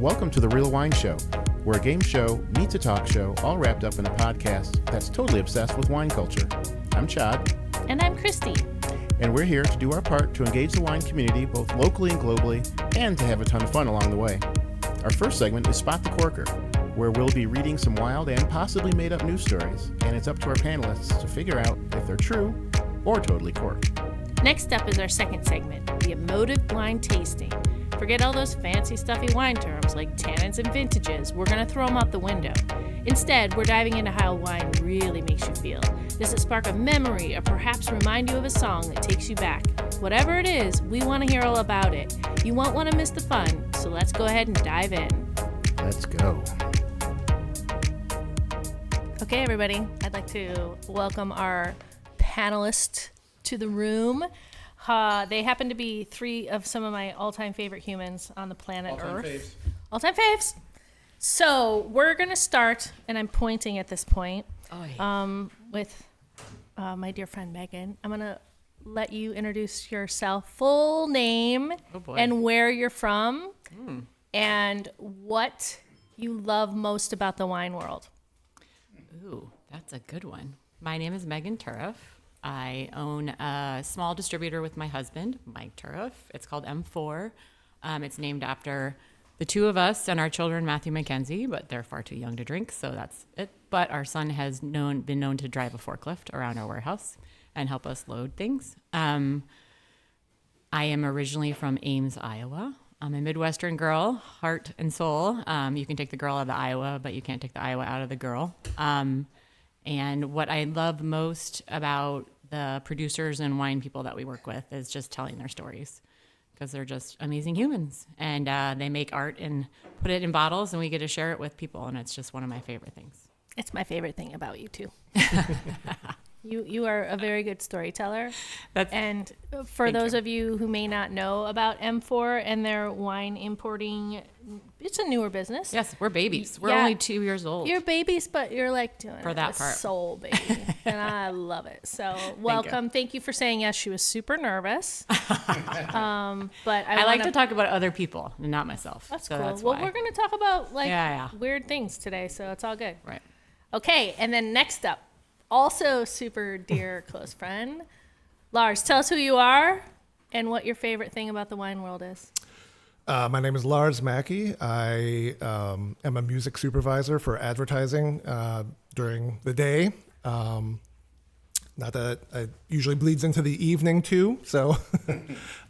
Welcome to The Real Wine Show. We're a game show meets a talk show, all wrapped up in a podcast that's totally obsessed with wine culture. I'm Chad. And I'm Kristie. And we're here to do our part to engage the wine community both locally and globally, and to have a ton of fun along the way. Our first segment is Spot the Corker, where we'll be reading some wild and possibly made-up news stories, and it's up to our panelists to figure out if they're true or totally corked. Next up is our second segment, the emotive blind tasting. Forget all those fancy, stuffy wine terms like tannins and vintages. We're going to throw them out the window. Instead, we're diving into how wine really makes you feel. Does it spark a memory or perhaps remind you of a song that takes you back? Whatever it is, we want to hear all about it. You won't want to miss the fun, so let's go ahead and dive in. Let's go. Okay, everybody, I'd like to welcome our panelists to the room. They happen to be three of some of my all-time favorite humans on the planet Earth. All-time faves. So we're going to start, and I'm pointing at this point, with my dear friend Megan. I'm going to let you introduce yourself, full name, and where you're from, and what you love most about the wine world. Ooh, that's a good one. My name is Megan Turriff. I own a small distributor with my husband, Mike Turriff. It's called M4. It's named after the two of us and our children, Matthew and Mackenzie, but they're far too young to drink, so that's it. But our son has been known to drive a forklift around our warehouse and help us load things. I am originally from Ames, Iowa. I'm a Midwestern girl, heart and soul. You can take the girl out of the Iowa, but you can't take the Iowa out of the girl. And what I love most about the producers and wine people that we work with is just telling their stories, because they're just amazing humans, and they make art and put it in bottles, and we get to share it with people, and it's just one of my favorite things. It's my favorite thing about you too. You are a very good storyteller. And for those of you who may not know about M4 and their wine importing, it's a newer business. Yes, we're babies. We're only 2 years old. You're babies, but you're like doing for it that with part. Soul, baby. And I love it. So welcome. Thank you for saying yes. She was super nervous. But I like to talk about other people and not myself. That's so cool. That's well, why. we're going to talk about weird things today, so it's all good. Right. Okay, and then next up, also super dear close friend, Lars. Tell us who you are and what your favorite thing about the wine world is. My name is Lars Makie. I am a music supervisor for advertising during the day. Not that it usually bleeds into the evening too, so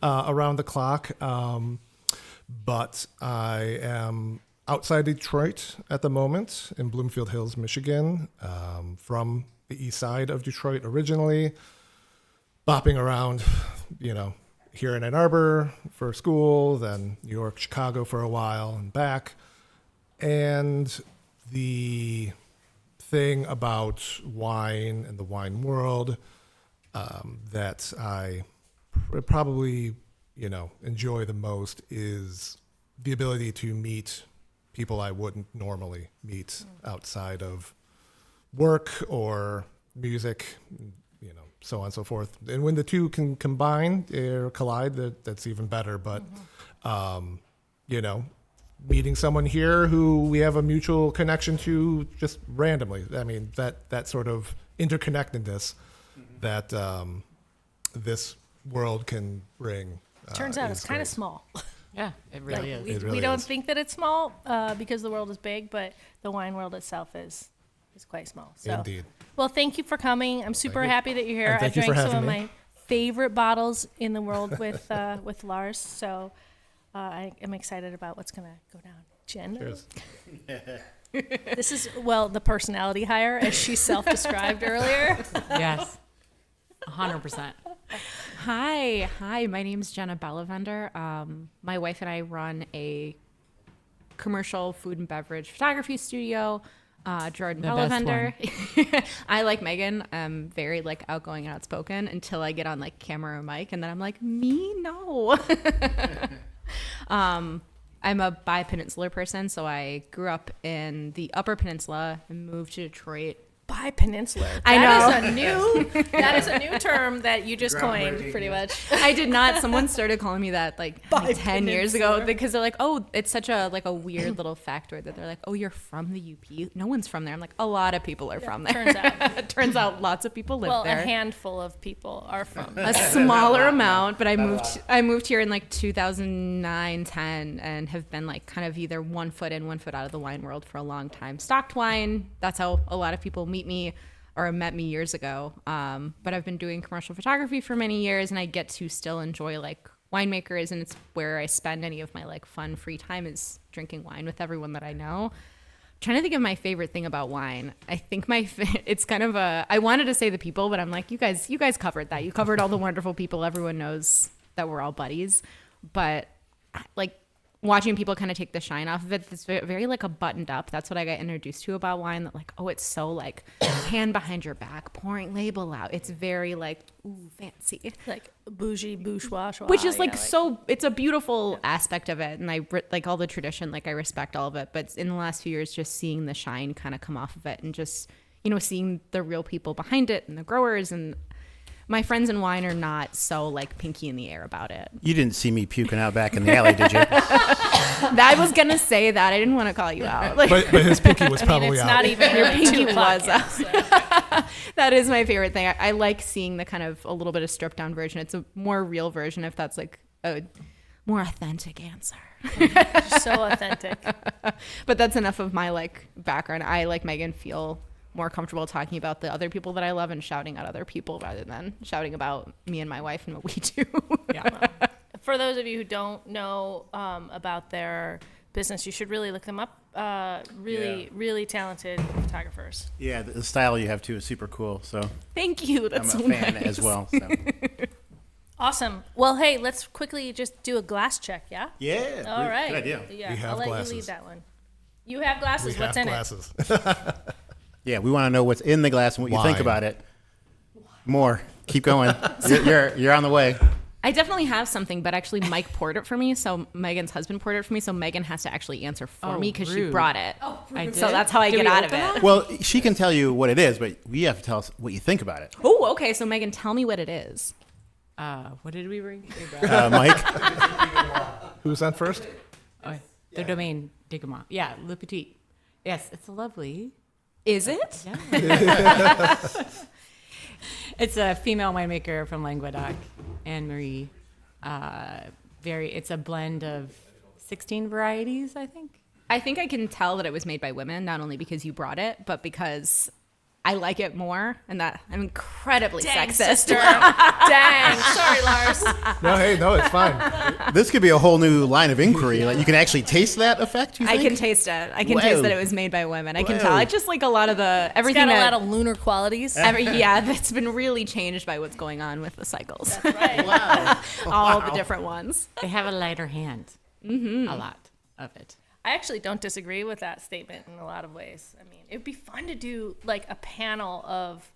around the clock. But I am outside Detroit at the moment in Bloomfield Hills, Michigan, from the east side of Detroit originally, bopping around, here in Ann Arbor for school, then New York, Chicago for a while and back. And the thing about wine and the wine world that I probably, enjoy the most is the ability to meet people I wouldn't normally meet outside of work or music, so on and so forth. And when the two can combine or collide, that's even better. But, meeting someone here who we have a mutual connection to just randomly. I mean, that sort of interconnectedness that this world can bring. Turns out it's kind of small. Yeah, it really is. We don't think that it's small because the world is big, but the wine world itself is quite small. So, Indeed. Well, thank you for coming. I'm super happy that you're here. I drank some of my favorite bottles in the world with Lars, so I am excited about what's going to go down. Jen? Cheers. This is, the personality hire, as she self-described earlier. Yes, 100%. Hi, my name's Jenna Belevender. My wife and I run a commercial food and beverage photography studio. Jordan Belevender. I like Megan. I'm very outgoing and outspoken until I get on camera or mic, and then I'm like, me? No. I'm a bi-peninsular person, so I grew up in the Upper Peninsula and moved to Detroit Bipeninsular. I know. That is a new term that you just coined, pretty much. I did not. Someone started calling me that like 10 years ago because they're like, oh, it's such a weird little factoid that they're like, oh, you're from the UP. No one's from there. I'm like, a lot of people are from there. Turns out lots of people live there. Well, a handful of people are from a smaller amount, but I moved here in like 2009, 10 and have been like kind of either 1 foot in, 1 foot out of the wine world for a long time. Stocked wine. That's how a lot of people meet me or met me years ago. But I've been doing commercial photography for many years, and I get to still enjoy like winemakers, and it's where I spend any of my like fun free time is drinking wine with everyone that I know. I'm trying to think of my favorite thing about wine. I think it's kind of I wanted to say the people, but I'm like, you guys covered that. You covered all the wonderful people. Everyone knows that we're all buddies, but like watching people kind of take the shine off of it, it's very, very like a buttoned up. That's what I got introduced to about wine. That like, oh, it's so like hand behind your back, pouring label out. It's very like, ooh, fancy, like bougie, bourgeois, which is like so. It's a beautiful aspect of it, and I like all the tradition. Like I respect all of it, but in the last few years, just seeing the shine kind of come off of it, and just seeing the real people behind it and the growers and. My friends in wine are not so like pinky in the air about it. You didn't see me puking out back in the alley, did you? I was gonna say that. I didn't want to call you out. But his pinky was probably out. Not even your pinky was out. So. That is my favorite thing. I like seeing the kind of a little bit of stripped down version. It's a more real version, if that's like a more authentic answer. So authentic. But that's enough of my like background. I like Megan feel more comfortable talking about the other people that I love and shouting at other people rather than shouting about me and my wife and what we do. Yeah. For those of you who don't know about their business, you should really look them up. Really talented photographers. Yeah, the style you have too is super cool. So thank you. That's I'm a fan as well. So. Awesome. Well, hey, let's quickly just do a glass check, yeah? Yeah. All right. Good idea. Yeah, We have I'll let glasses. you lead that one. You have glasses. What's in glasses. Yeah, we want to know what's in the glass and what you think Wine. about it. More. Keep going. You're on the way. I definitely have something, but actually Mike poured it for me. So Megan's husband poured it for me. So Megan has to actually answer for me because she rude. brought it. I did? So that's how I Did get we out of open it. Well, she can tell you what it is, but we have to tell us what you think about it. Oh, okay. So Megan, tell me what it is. What did we bring? Mike? Who's on first? The Domaine de Gamma. Yeah, Le Petit. Yes, it's lovely. Is it? Yeah. It's a female winemaker from Languedoc, Anne Marie. It's a blend of 16 varieties, I think. I think I can tell that it was made by women, not only because you brought it, but because I like it more, and that I'm incredibly sexist. Sister. Dang. Sorry, Lars. No, it's fine. This could be a whole new line of inquiry. Like, you can actually taste that effect, you I think? can taste it. I can Whoa. taste that it was made by women. I can Whoa. tell. It's just like a lot of the It's everything got a that lot of lunar qualities. that's been really changed by what's going on with the cycles. That's right. Wow. All the different ones. They have a lighter hand. Mm-hmm. A lot of it. I actually don't disagree with that statement in a lot of ways. I mean, it'd be fun to do like a panel of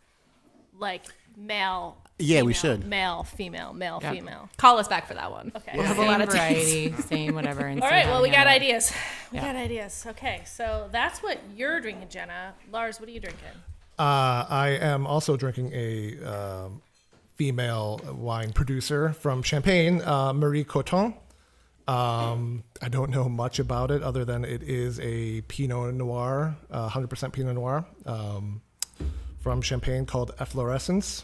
like male. Yeah, we female, should. Male, female, male, Yep. female. Call us back for that one. Okay. We'll have a Same lot of variety, same whatever. And All see right. how Well, to we got handle it. ideas. We Yeah. got ideas. Okay. So that's what you're drinking, Jenna. Lars, what are you drinking? I am also drinking a female wine producer from Champagne, Marie Coton. I don't know much about it other than it is a Pinot Noir, 100% Pinot Noir from Champagne called Efflorescence.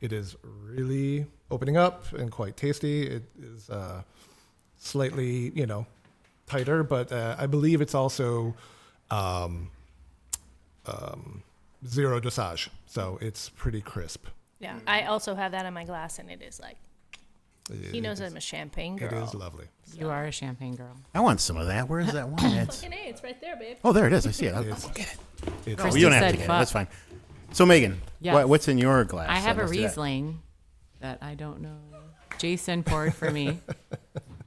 It is really opening up and quite tasty. It is slightly, tighter, but I believe it's also zero dosage, so it's pretty crisp. Yeah. I also have that in my glass, and it is like he knows I'm a champagne girl. It is lovely. You are a champagne girl. I want some of that. Where is that wine? Fucking A, it's right there, babe. Oh, there it is. I see it. I'll It's- go get it. It's Oh, you don't have said to get it. fuck. That's fine. So, Megan, Yes. what's in your glass? I have a Let's do that. Riesling that I don't know. Jason poured for me.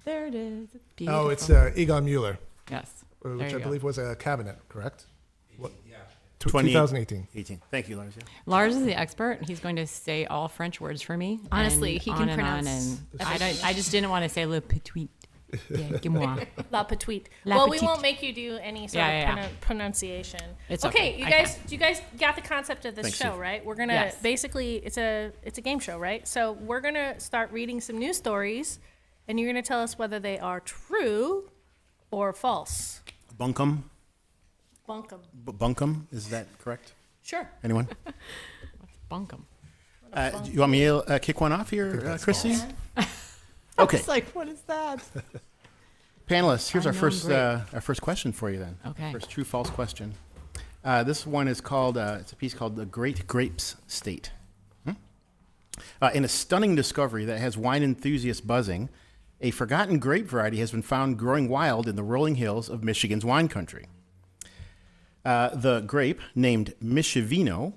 There it is. It's beautiful. Oh, it's Egon Mueller, Yes. which There I you go. believe was a cabinet, correct? What? 20 2018. 18. Thank you, Lars. Yeah. Lars is the expert. He's going to say all French words for me. Honestly, and he on can and pronounce on, and I just didn't want to say le petit. Dis-moi. La petite. La Well, we petite. won't make you do any sort Yeah, of yeah. pronunciation. It's okay. okay. You I guys, you guys got the concept of this Thanks, show, Steve. right? We're gonna Yes. basically it's a game show, right? So we're gonna start reading some news stories, and you're gonna tell us whether they are true or false. Bunkum. Bunkum. Bunkum. Is that correct? Sure. Anyone? Bunkum. Do you want me to kick one off here, Kristie? Okay. It's like, what is that? Panelists, here's our Unknown first question for you then. Okay. First true false question. This one is called, it's a piece called The Great Grapes State. In a stunning discovery that has wine enthusiasts buzzing, a forgotten grape variety has been found growing wild in the rolling hills of Michigan's wine country. The grape, named Michivino,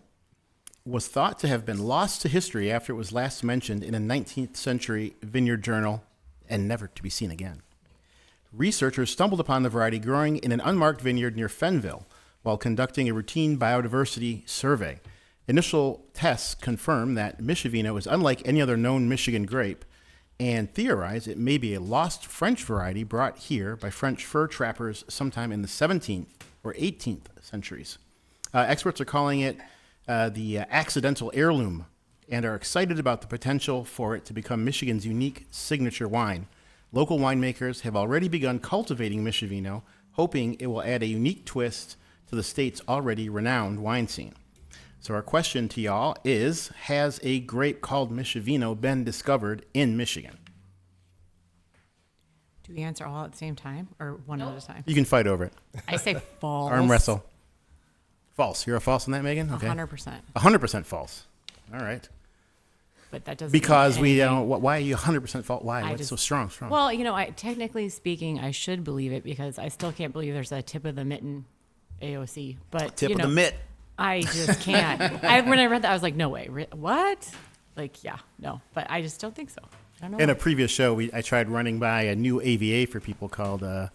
was thought to have been lost to history after it was last mentioned in a 19th century vineyard journal and never to be seen again. Researchers stumbled upon the variety growing in an unmarked vineyard near Fenville while conducting a routine biodiversity survey. Initial tests confirm that Michivino is unlike any other known Michigan grape and theorize it may be a lost French variety brought here by French fur trappers sometime in the 17th or 18th centuries. Experts are calling it the accidental heirloom and are excited about the potential for it to become Michigan's unique signature wine. Local winemakers have already begun cultivating Michivino, hoping it will add a unique twist to the state's already renowned wine scene. So our question to y'all is, has a grape called Michivino been discovered in Michigan? Do we answer all at the same time or one at a time? You can fight over it. I say false. Arm wrestle. False. You're a false on that, Megan? Okay. 100%. 100% false. All right. But that doesn't Because mean we anything. don't. Why are you 100% false? Why? I What's just- so strong? Well, technically speaking, I should believe it because I still can't believe there's a tip of the mitten AOC. But Tip of the mitt. I just can't. When I read that, I was like, no way. What? Like, yeah, no. But I just don't think so. I don't know. In a previous show, I tried running by a new AVA for people called the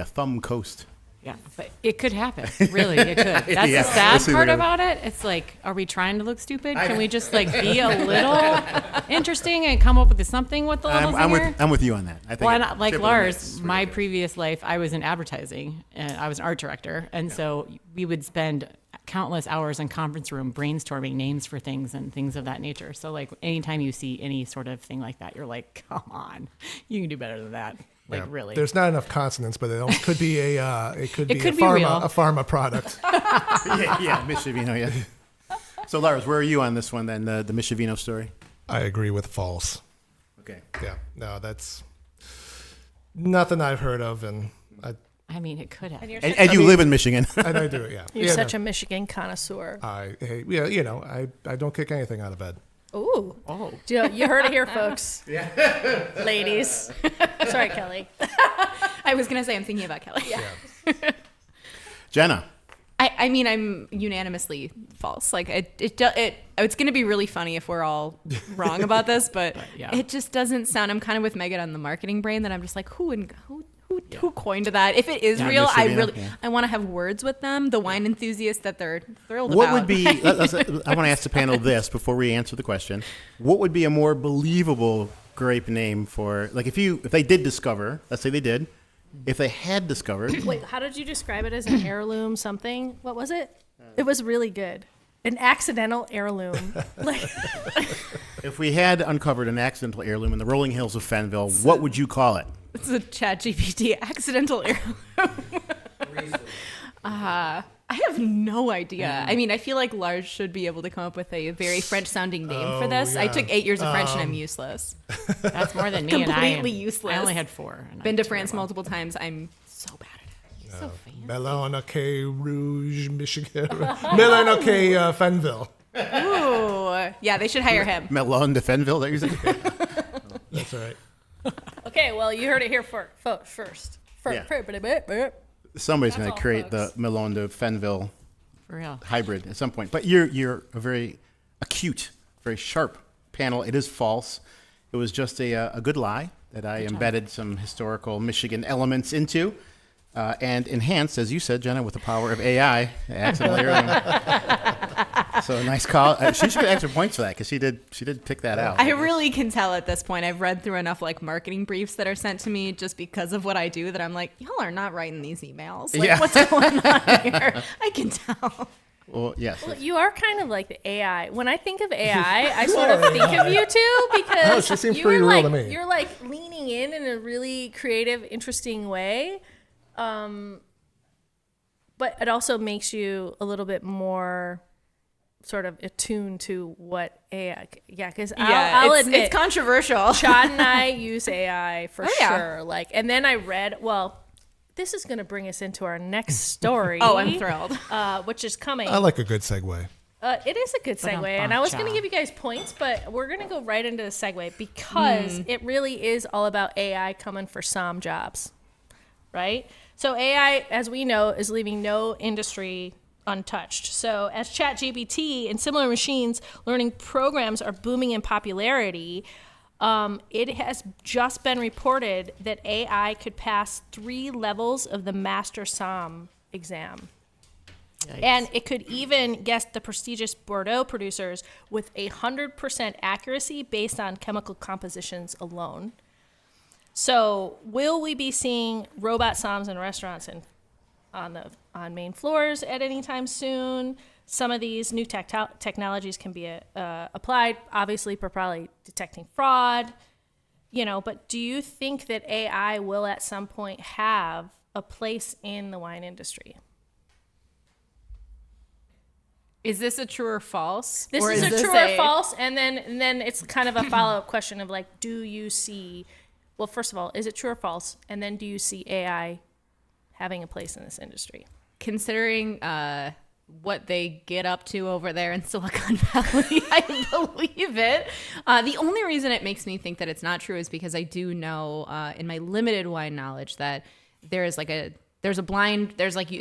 Thumb Coast. Yeah, but it could happen. Really, it could. That's Yeah, the sad we'll see part what about it. It's like, are we trying to look stupid? Can we just be a little interesting and come up with something with the little zinger? I'm with you on that. I think. Well, it- and like tip of the mitt is Lars, pretty my good. previous life, I was in advertising and I was an art director. And so we would spend countless hours in conference room brainstorming names for things and things of that nature. So like anytime you see any sort of thing like that, you're like, come on, you can do better than that. Like Yeah. really. There's not enough consonants, but it could be a could be real. a pharma product. yeah, Michivino. Yeah. So Lars, where are you on this one then? The Michivino story. I agree with false. Okay. Yeah, no, that's nothing I've heard of, and I mean, it could have. And you're And, such, and you live in Michigan. and I do it. Yeah, you're yeah, such no. a Michigan connoisseur. I don't kick anything out of bed. Ooh. Oh. You heard it here, folks. Yeah. Ladies. Sorry, Kelly. I was gonna say I'm thinking about Kelly. Yeah. Jenna. I mean, I'm unanimously false. Like it's gonna be really funny if we're all wrong about this, but yeah. it just doesn't sound. I'm kind of with Megan on the marketing brain that I'm just like, who coined that? If it is Yeah, real, I Michivino, really yeah. I want to have words with them, the wine enthusiasts that they're thrilled What about. would be? I want to ask the panel this before we answer the question. What would be a more believable grape name for, like, if they did discover? Let's say they did. If they had discovered, Wait, how did you describe it as an heirloom something? What was it? It was really good. An accidental heirloom. Like, if we had uncovered an accidental heirloom in the rolling hills of Fenville, what would you call it? It's a ChatGPT accidental heirloom. I have no idea. I mean, I feel like Lars should be able to come up with a very French-sounding name for this. I yeah. took 8 years of French and I'm useless. That's more than me. Completely and useless. I only had 4. And Been I'm to France terrible. multiple times. I'm so bad at it. You're so fancy. Melanoque Rouge, Michigan. Melanoque Fenville. Ooh, yeah, they should hire him. Melon de Fenville, that you said? That's all right. okay, well, you heard it here first. Yeah. Somebody's That's going all, to create folks. the Melon de Fenville For real. hybrid at some point. But you're a very acute, very sharp panel. It is false. It was just a good lie that I embedded some historical Michigan elements into and enhanced, as you said, Jenna, with the power of AI. Accidental heirloom. So nice call. She should get extra points for that because she did pick that out. I really can tell at this point. I've read through enough like marketing briefs that are sent to me just because of what I do that I'm like, y'all are not writing these emails. Like, what's going on here? I can tell. Well, yes. Well, you are kind of like the AI. When I think of AI, I sort of think of you too because No, she seems pretty real to me. You're like leaning in a really creative, interesting way. But it also makes you a little bit more sort of attuned to what AI. Yeah, because I'll admit it's controversial. Chad and I use AI for yeah. sure. Like, and then I read. Well, this is going to bring us into our next story. Oh, I'm thrilled. Which is coming. I like a good segue. It is a good segue, and I was going to give you guys points, but we're going to go right into the segue because it really is all about AI coming for some jobs, right? So AI, as we know, is leaving no industry untouched. So as ChatGPT and similar machines learning programs are booming in popularity, it has just been reported that AI could pass 3 levels of the Master Somm exam. Yikes. And it could even guess the prestigious Bordeaux producers with 100% accuracy based on chemical compositions alone. So will we be seeing robot somms in restaurants and on main floors at any time soon? Some of these new technologies can be applied, obviously, for probably detecting fraud, but do you think that AI will at some point have a place in the wine industry? Is this a true or false? This is a true or false, and then it's kind of a follow-up question of like, do you see... Well, first of all, is it true or false? And then do you see AI having a place in this industry? Considering what they get up to over there in Silicon Valley, I believe it. The only reason it makes me think that it's not true is because I do know in my limited wine knowledge that it's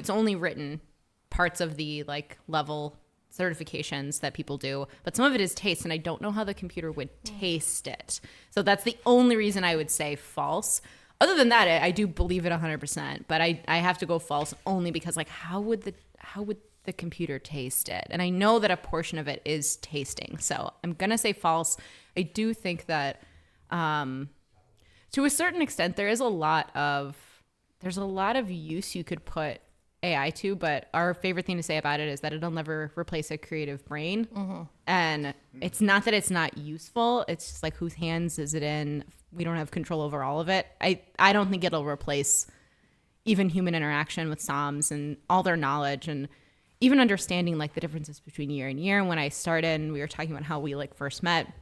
only written parts of the like level certifications that people do, but some of it is taste, and I don't know how the computer would taste it. So that's the only reason I would say false. Other than that, I do believe it 100%, but I have to go false only because like how would the computer taste it? And I know that a portion of it is tasting, so I'm gonna say false. I do think that to a certain extent there's a lot of use you could put AI too, but our favorite thing to say about it is that it'll never replace a creative brain. Mm-hmm. And it's not that it's not useful. It's just like, whose hands is it in? We don't have control over all of it. I don't think it'll replace even human interaction with somms and all their knowledge and even understanding like the differences between year and year. And when I started and we were talking about how we like first met,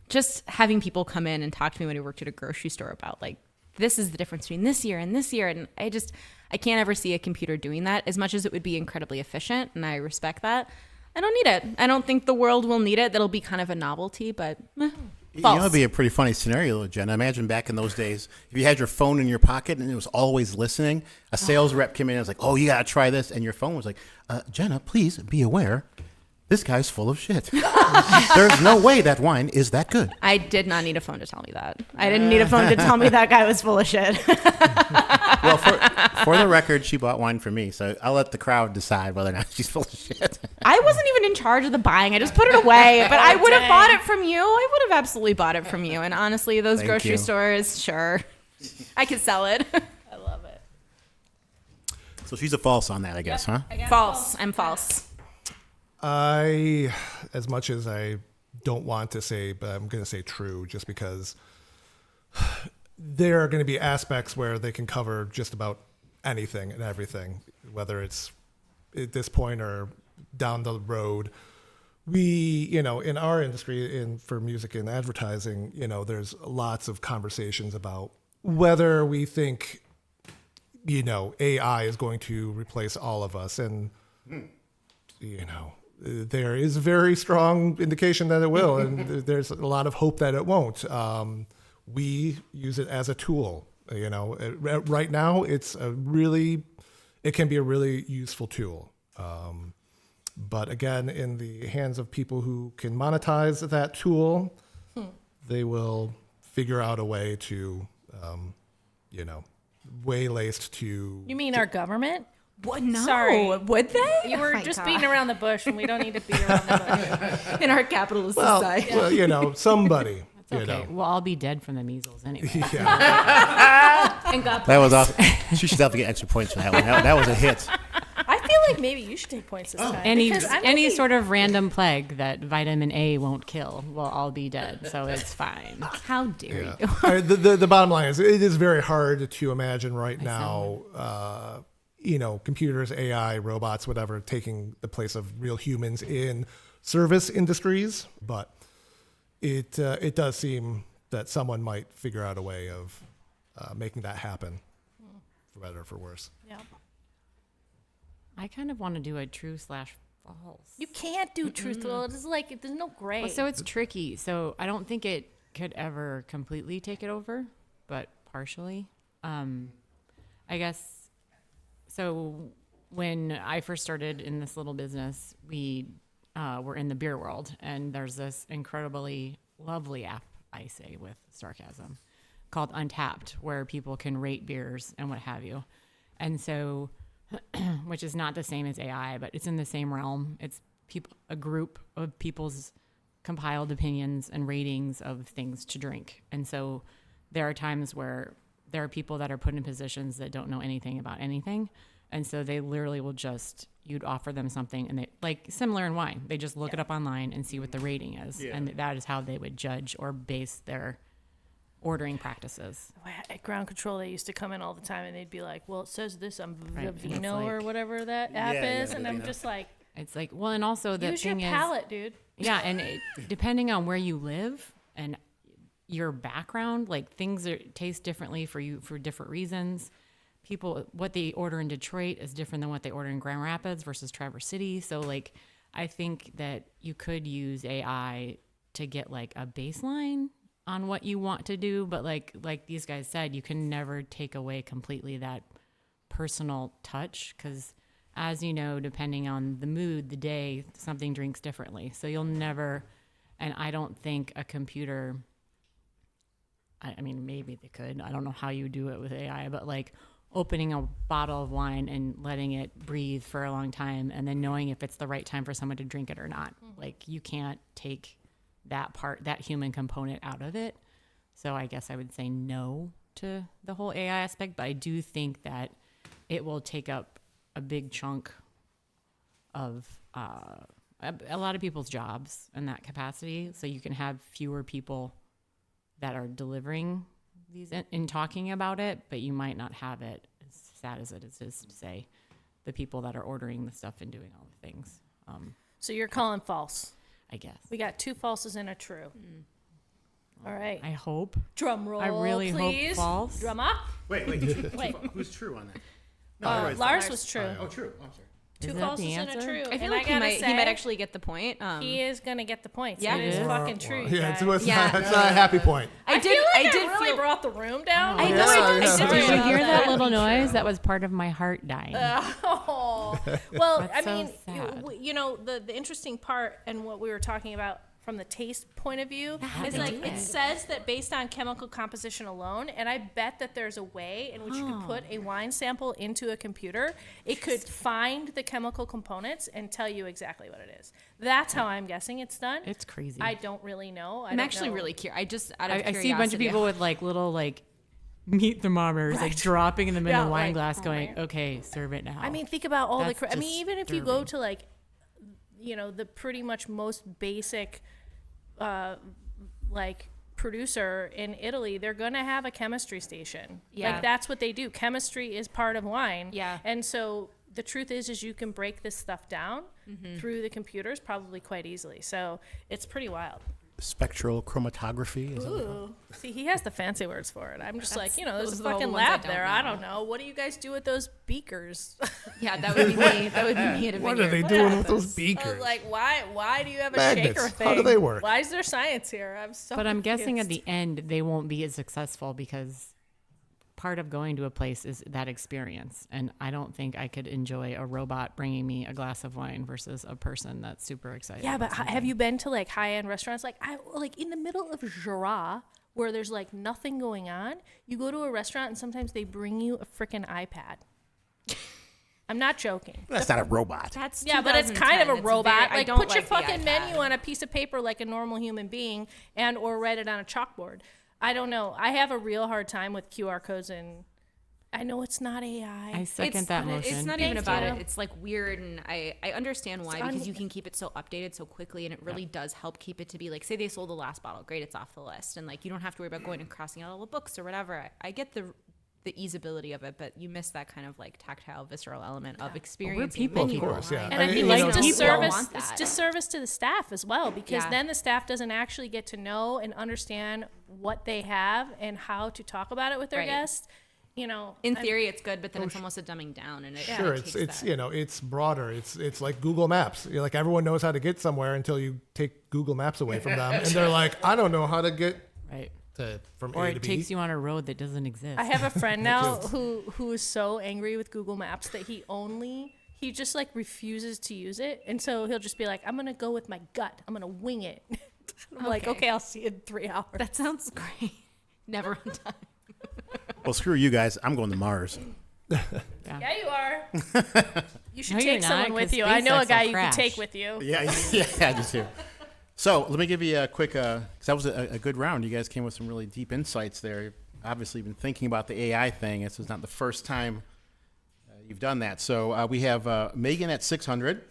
just having people come in and talk to me when we worked at a grocery store about like, this is the difference between this year and this year. And I can't ever see a computer doing that, as much as it would be incredibly efficient, and I respect that. I don't need it. I don't think the world will need it. That'll be kind of a novelty, but false. It'd be a pretty funny scenario, Jenna. Imagine back in those days, if you had your phone in your pocket and it was always listening, a sales rep came in and was like, oh, you got to try this. And your phone was like, Jenna, please be aware. This guy's full of shit. There's no way that wine is that good. I did not need a phone to tell me that. I didn't need a phone to tell me that guy was full of shit. Well, for the record, she bought wine for me, so I'll let the crowd decide whether or not she's full of shit. I wasn't even in charge of the buying. I just put it away. But I would have bought it from you. I would have absolutely bought it from you. And honestly, those grocery stores, sure. I could sell it. I love it. So she's a false on that, I guess, huh? False. I'm false. As much as I don't want to say, but I'm going to say true, just because there are going to be aspects where they can cover just about anything and everything, whether it's at this point or down the road. We, in our industry, for music and advertising, there's lots of conversations about whether we think, AI is going to replace all of us. And, there is a very strong indication that it will, and there's a lot of hope that it won't. We use it as a tool. Right now, it can be a really useful tool. But again, in the hands of people who can monetize that tool, they figure out a way to, waylaced to. You mean our government? What? No. Sorry. Would they? You were just beating around the bush, and we don't need to beat around the bush. in our capitalist Well, society. well, somebody. It's okay. We'll all be dead from the measles anyway. And God That was awesome. She should definitely get extra points for that one. That was a hit. I feel like maybe you should take points this time. Any sort of random plague that vitamin A won't kill will all be dead, so it's fine. How dare Yeah. you? The bottom line is it is very hard to imagine right now, computers, AI, robots, whatever, taking the place of real humans in service industries. But it does seem that someone might figure out a way of making that happen, for better or for worse. Yeah. I kind of want to do a true/false. You can't do truthful. It's like there's no gray. Well, so it's tricky. So I don't think it could ever completely take it over, but partially. I guess. So when I first started in this little business, we were in the beer world, and there's this incredibly lovely app, I say with sarcasm, called Untapped, where people can rate beers and what have you. And so, which is not the same as AI, but it's in the same realm. It's a group of people's compiled opinions and ratings of things to drink. And so there are times where there are people that are put in positions that don't know anything about anything. And so they literally will you'd offer them something, and they, like similar in wine, they just look it up online and see what the rating is. Yeah. And that is how they would judge or base their ordering practices. At Ground Control, they used to come in all the time, and they'd be like, well, it says this on Right. Vino or whatever that app is. And I'm just like, it's like, well, and also the use thing your palate, dude. Yeah, and depending on where you live and your background, like things taste differently for you for different reasons. People, what they order in Detroit is different than what they order in Grand Rapids versus Traverse City. So like, I think that you could use AI to get like a baseline on what you want to do. But like these guys said, you can never take away completely that personal touch. 'Cause as you know, depending on the mood, the day, something drinks differently. So you'll never, and I don't think a computer, I mean, maybe they could, I don't know how you do it with AI, but like, opening a bottle of wine and letting it breathe for a long time and then knowing if it's the right time for someone to drink it or not. Like you can't take that human component out of it. So I guess I would say no to the whole AI aspect, but I do think that it will take up a big chunk of a lot of people's jobs in that capacity. So you can have fewer people that are delivering these in talking about it, but you might not have it, as sad as it is to say, the people that are ordering the stuff and doing all the things. So you're calling false. I guess. We got 2 falses and a true. All right. I hope. Drum roll, I really please. hope false. Drum up. Wait. Who's true on that? No, Lars was true. Oh, true. I'm sorry. 2 Is that falses the and a answer? true. I feel And like gotta he might actually get the point. He is gonna get the points. Yeah. It is It is? fucking true. You Yeah, guys. it's Yeah. not a happy point. I feel like I did really feel brought the room down. I know Yeah, I did. yeah. I Sorry did. Did you about hear that that. little noise? That was part of my heart dying. Oh, well, That's I so mean, sad. the interesting part and what we were talking about from the taste point of view is they like do it it. says that based on chemical composition alone, and I bet that there's a way in which you could put a wine sample into a computer. It could find the chemical components and tell you exactly what it is. That's how I'm guessing it's done. It's crazy. I don't really know. I'm actually really curious. I just out of I curiosity. see a bunch of people with like little like meat thermometers like dropping in the middle of a wine like, glass oh going, my- okay, serve it now. I mean, think about all That's I mean, even if you go disturbing. to like, the pretty much most basic, like producer in Italy, they're gonna have a chemistry station. Yeah. Like that's what they do. Chemistry is part of wine. Yeah. And so the truth is you can break this stuff down through the computers probably quite easily. So it's pretty wild. Spectral chromatography. Is that what it's called? Ooh. See, he has the fancy words for it. I'm just like, there's those a are the fucking ones I lab don't there. know. I don't know. What do you guys do with those beakers? Yeah, that would be me. That would be me at a What are vineyard. they doing with those I was beakers? like, why do you have a Magnets. shaker thing? How do they work? Why is there science here? I'm so But I'm guessing at confused. the end they won't be as successful because part of going to a place is that experience. And I don't think I could enjoy a robot bringing me a glass of wine versus a person that's super excited. Yeah, about but something. have you been to like high-end restaurants? Like in the middle of Jura, where there's like nothing going on, you go to a restaurant and sometimes they bring you a freaking iPad. I'm not joking. That's not a robot. That's Yeah, but it's kind of a robot. I Like, don't put your like the fucking iPad. menu on a piece of paper like a normal human being, and or write it on a chalkboard. I don't know. I have a real hard time with QR codes, and I know it's not AI. I second that motion. It's not even Thank about you. it. It's like weird, and I understand why, It's because you can keep it so updated so quickly, and it really does help keep it to be like, say they sold the last bottle, great, it's off the list, and like you don't have to worry about going and crossing out all the books or whatever. I get the easeability of it, but you miss that kind of like tactile, visceral element of experiencing people, of menu course, yeah. online. And I think like it's people disservice. want It's that. disservice to the staff as well, because Yeah. then the staff doesn't actually get to know and understand what they have and how to talk about it with their Right. guests. You know, In theory, it's good, but then it's almost a dumbing down, and it Sure, takes it's that. you know, it's broader. It's like Google Maps. Like everyone knows how to get somewhere until you take Google Maps away from them, and they're like, I don't know how to get Right. from Or A to it B. takes you on a road that doesn't exist. I have a friend now who is so angry with Google Maps that he just like refuses to use it, and so he'll just be like, I'm gonna go with my gut. I'm gonna wing it. I'm like, okay, I'll see you in 3 hours. That sounds great. Never on time. Well, screw you guys. I'm going to Mars. Yeah, you are. You should No, you're take someone not, with 'cause you. I know SpaceX a guy will you could crash. take with you. Yeah, I do too. So let me give you a quick, because that was a good round. You guys came with some really deep insights there. You've obviously been thinking about the AI thing. This is not the first time you've done that. So we have Megan at 600.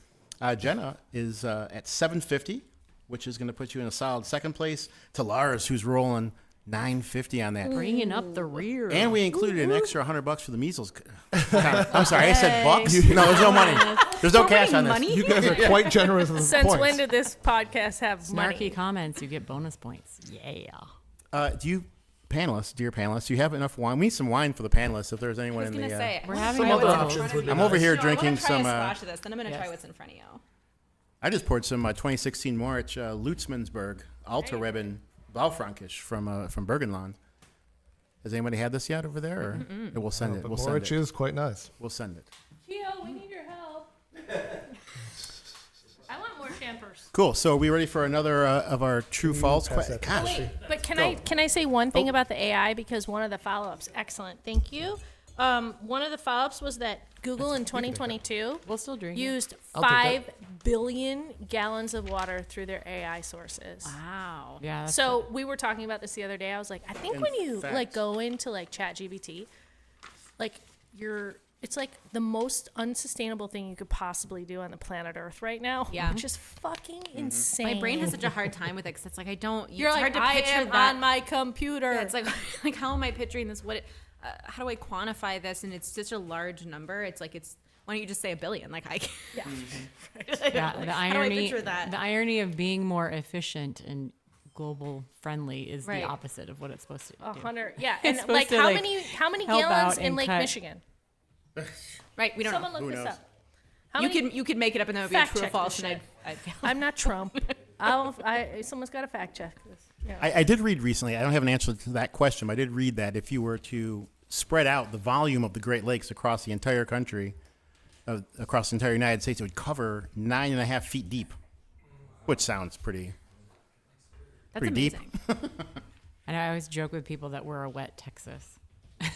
Jenna is at 750, which is going to put you in a solid second place. To Lars, who's rolling 950 on that. Bringing up the rear. And we included an extra $100 for the measles. I'm sorry, I said bucks. No, there's no money. There's no cash on this. money? You guys are quite generous with the Since points. when did this podcast have Snarky money? comments, you get bonus points. Yeah. Do you, panelists, dear panelists, do you have enough wine? We need some wine for the panelists if there's I anyone was in gonna the. say, We're I wanna having try some what's other in options front would of be I'm you. over here No, I drinking wanna try some. a splash of this, then I'm gonna try what's in front of you. I just poured some 2016 Moritz Lutzmannsberg Alta Ribbon Blaufränkisch from Bergenland. Has anybody had this yet over there? Or we'll send it. But We'll send Moritz it. is quite nice. We'll send it. Gio, we need your help. I want more champers. Cool. So are we ready for another of our true false pass that to Gosh. Kristie? But can I say one thing about the AI, because one of the follow-ups, excellent, thank you. One of the follow-ups was that Google in 2022 We'll still drink. used I'll take 5 billion gallons of water through their AI sources. Wow. Yeah. that's So we were talking about this the other day. I was like, I think In when you fact. like go into like ChatGPT, like it's like the most unsustainable thing you could possibly do on the planet Earth right now. Yeah. Which is fucking insane. My brain has such a hard time with it because it's like I don't. You're it's like, hard to I picture am that. on my computer. Yeah, it's like how am I picturing this? How do I quantify this? And it's such a large number. It's like why don't you just say a billion? Like I. Yeah. Yeah, Like, the how do I irony. picture that? The irony of being more efficient and global friendly is Right. the opposite of what it's supposed to do. 100. Yeah. It's And supposed like to, how like, many help gallons out in and Lake cut. Michigan? Right. We don't Someone know. look Who this knows? up. How You many, could make it up and that would be a Fact true or check false, this and shit. I'd fail. I'm not Trump. Someone's got to fact check this. Yeah. I did read recently, I don't have an answer to that question, but I did read that if you were to spread out the volume of the Great Lakes across the entire country, across the entire United States, it would cover 9.5 feet deep, which sounds pretty That's pretty deep. amazing. And I always joke with people that we're a wet Texas. There's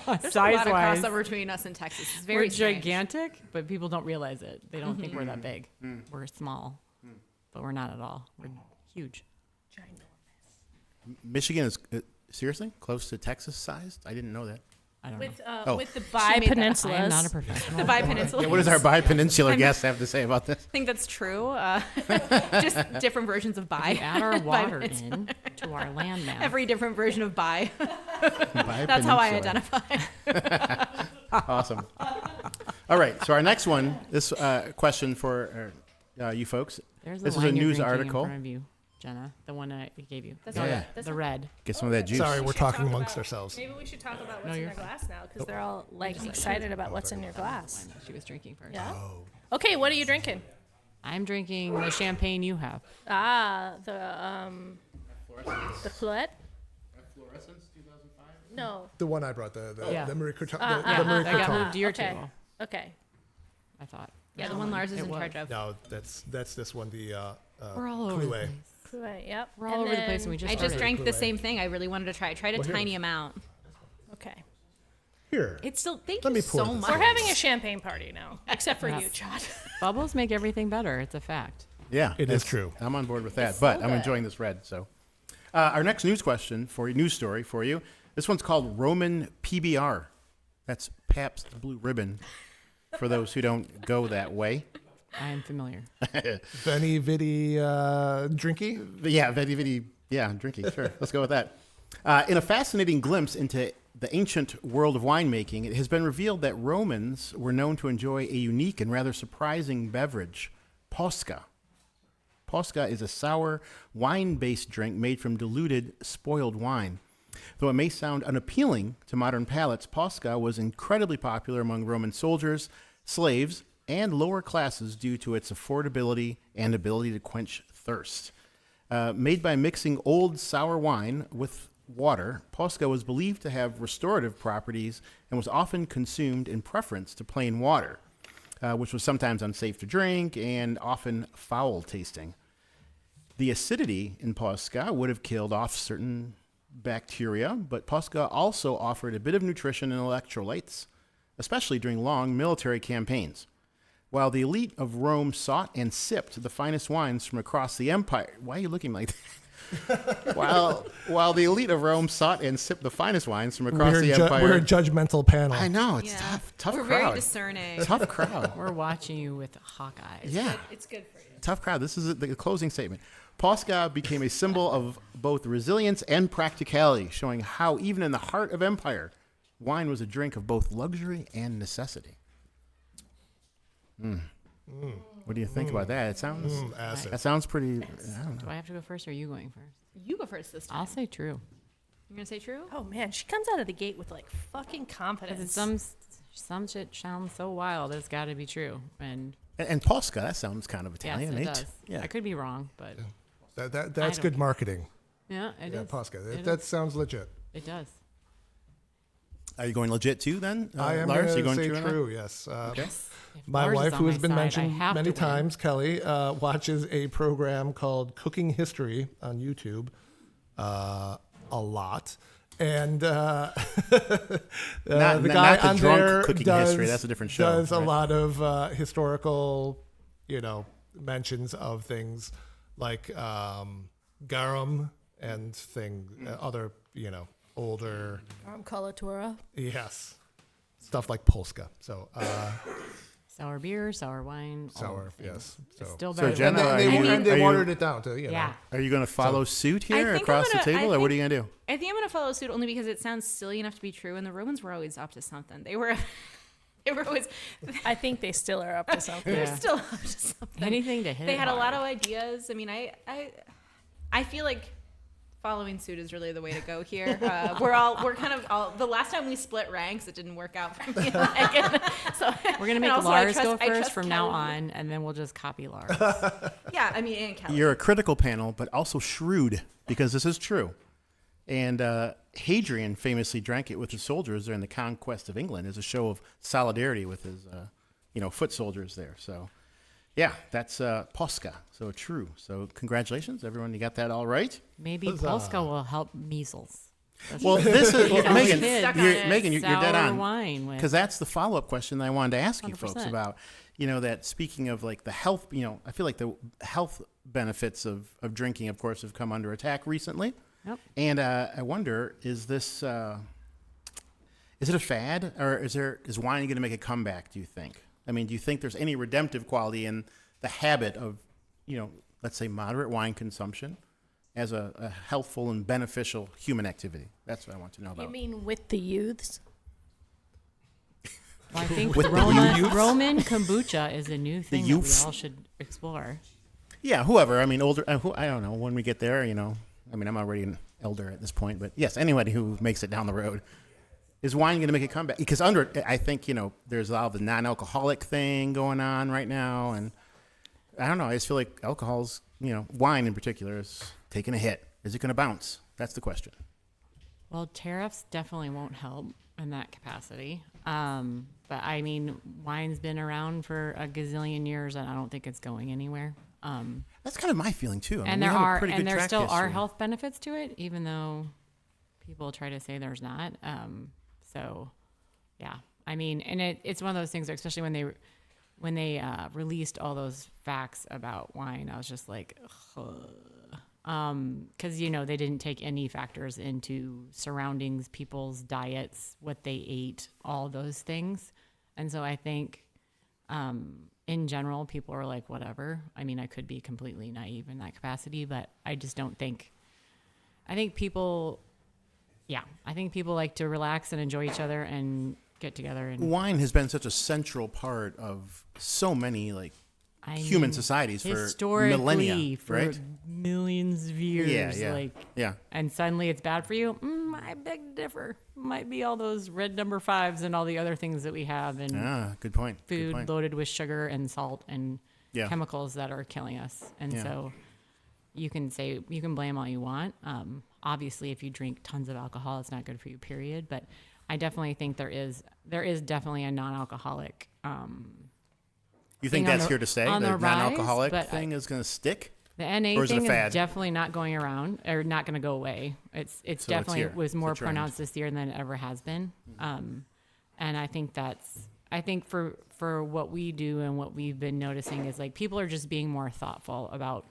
a lot of Size-wise, crossover between us and Texas. It's we're very strange. gigantic, but people don't realize it. They don't think we're that big. We're small, but we're not at all. We're huge. Michigan is seriously close to Texas sized? I didn't know that. I don't With know. Oh. with the made that up. bi-peninsulas. I am not a professional. The Bi-Peninsula. Yeah, what does our bi-peninsular guest have to say about this? I think that's true. Just different versions of bi. We add our water Bi-peninsula. in to our land mass. Every different version of bi. That's how I Bi-peninsula. identify. Awesome. All right, so our next one, this question for you folks. There's This the is a wine you're news drinking article. In front of you, Jenna, the one I gave you. That's Yeah. That's The red. Get some of that juice. Sorry, we're should talking talk amongst about- ourselves. Maybe we should talk about No, what's in you're their fine. glass now, because they're all like excited about what's in your glass. Wine that she was drinking first. Yeah. Okay, what are you drinking? I'm drinking the champagne you have. The Fluette? No. The one I brought, the Yeah. Marie Cotard. Yeah, the Marie I got Cotard. moved to your Okay. table. Okay. I thought. Yeah, the one Lars is It in was. charge of. No, that's this one. The We're all over the Clouet. place. Fluette, yep. We're all over the place, and we just I just started. drank the Clouet. same thing. I really wanted to try. I tried a Well, here. tiny amount. Okay. Here. It's still, thank Let you me pour so this much. We're having a champagne party now, except for Yes. you, John. Bubbles make everything better. It's a fact. Yeah, It is it's- true. I'm on board with that, It's but so I'm good. enjoying this red. So, our next news story for you. This one's called Roman PBR. That's Pabst Blue Ribbon. For those who don't go that way, I am familiar. Veni Vidi Drinky. yeah, vidi, yeah, drinking. Sure, let's go with that. In a fascinating glimpse into the ancient world of winemaking, it has been revealed that Romans were known to enjoy a unique and rather surprising beverage, Posca. Posca is a sour, wine-based drink made from diluted, spoiled wine. Though it may sound unappealing to modern palates, Posca was incredibly popular among Roman soldiers, slaves, and lower classes due to its affordability and ability to quench thirst. Made by mixing old sour wine with water, Posca was believed to have restorative properties and was often consumed in preference to plain water, which was sometimes unsafe to drink and often foul tasting. The acidity in Posca would have killed off certain bacteria, but Posca also offered a bit of nutrition and electrolytes, especially during long military campaigns. While the elite of Rome sought and sipped the finest wines from across the empire, why are you looking like that? While the elite of Rome sought and sipped the finest wines from across the empire, We're a judgmental panel. I know it's Yeah. tough We're crowd. very discerning. Tough crowd. We're watching you with hawk eyes. Yeah. It's good for you. Tough crowd. This is the closing statement. Posca became a symbol of both resilience and practicality, showing how even in the heart of empire, wine was a drink of both luxury and necessity. What do you think about that? It sounds Acid. that sounds pretty. I don't know. Do I have to go first or are you going first? You go first this time. I'll say true. You're going to say true? Oh man, she comes out of the gate with like fucking confidence. Some shit sounds so wild. It's got to be true. And And Posca, that sounds kind of yes, Italian, it ain't does. Yeah. I could be wrong, but That's don't good care. marketing. yeah, it Yeah, is. Posca. It That is. sounds legit. It does. Are you going legit too then? I am Lars, going you to say true on that? true, yes. Okay. If My Lars is wife, on who my has been side, I mentioned have many to win. times, Kelly, watches a program called Cooking History on YouTube a lot. And Not the guy the on drunk there Cooking does, History. That's a different show. Does a right? lot of historical, mentions of things like garum and other, older, Colatura. yes, stuff like Polska. So Sour beer, sour wine. all sour, the things. yes. It's So, still So better. Jenna, than are and you- they are you- watered it down to yeah. Are you going to follow suit here think across I'm the gonna- table, I or what are think- you going to do? I think I'm going to follow suit only because it sounds silly enough to be true, and the Romans were always up to something. They were always, I think they still are up to something. they're Yeah. still up to something. Anything to hit. They it had a lot hard. of ideas. I mean, I feel like following suit is really the way to go here. We're kind of all, the last time we split ranks, it didn't work out for me and Megan. So We're gonna and make also I Lars go trust- I first trust from now Kelly. on, and then we'll just copy Lars. Yeah, I mean, and Kelly. You're a critical panel, but also shrewd, because this is true. And Hadrian famously drank it with his soldiers during the conquest of England as a show of solidarity with his, foot soldiers there. So, yeah, that's Posca. So true. So congratulations, everyone. You got that all right. Maybe Polska will help measles. That's Well, this is You know, Megan. kid. Stuck on You're, it. Megan, you're dead sour on. wine with Because that's the follow-up question that I wanted to ask you folks 100%. about, that speaking of like the health, I feel like the health benefits of drinking, of course, have come under attack recently. Yep. And I wonder, is this, is it a fad, or is wine going to make a comeback, do you think? I mean, do you think there's any redemptive quality in the habit of, let's say moderate wine consumption as a healthful and beneficial human activity? That's what I want to know about. You mean with the youths? Well, I think With the Roman kombucha is a new thing that we youths? all should explore. Yeah, whoever. I mean, older. I don't know. When we get there, I mean, I'm already an elder at this point, but yes, anybody who makes it down the road. Is wine going to make a comeback? Because I think, there's a lot of the non-alcoholic thing going on right now, and I don't know. I just feel like alcohol's, wine in particular, is taking a hit. Is it going to bounce? That's the question. Well, tariffs definitely won't help in that capacity. But I mean, wine's been around for a gazillion years, and I don't think it's going anywhere. That's kind of my feeling too. I mean, And we there have a are, pretty and good there track still are history. health benefits to it, even though people try to say there's not. So Yeah. I mean, and it's one of those things, especially when they released all those facts about wine, I was just like, because they didn't take any factors into surroundings, people's diets, what they ate, all those things, and so I think, in general, people are like, whatever. I mean, I could be completely naive in that capacity, but I just don't think. I think people like to relax and enjoy each other and get together. And wine has been such a central part of so many human societies for millennia, for right? millions of years. Yeah. And suddenly it's bad for you. I beg to differ. Might be all those red number 5s and all the other things that we have, and good point. Food Good point. loaded with sugar and salt and chemicals that are killing us. And so you can blame all you want. Obviously, if you drink tons of alcohol, it's not good for you. Period. But I definitely think there is definitely a non-alcoholic. You think that's here to stay? The non-alcoholic thing is going to stick? The NA thing is definitely not going around or not going to go away. It's definitely was more pronounced this year than it ever has been. And I think for what we do and what we've been noticing is people are just being more thoughtful about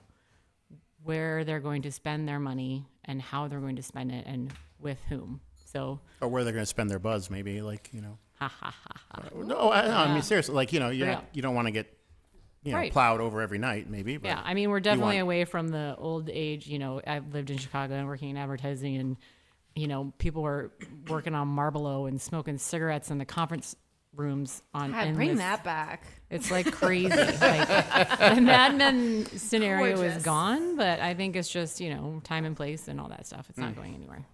where they're going to spend their money and how they're going to spend it and with whom. So, or where they're going to spend their buzz, maybe No, I mean seriously, you don't want to get plowed over every night, maybe. But I mean we're definitely away from the old age. I've lived in Chicago and working in advertising, and people were working on Marlboro and smoking cigarettes in the conference rooms bring that back. It's crazy. The Mad Men scenario is gone, but I think it's just time and place and all that stuff. It's not going anywhere.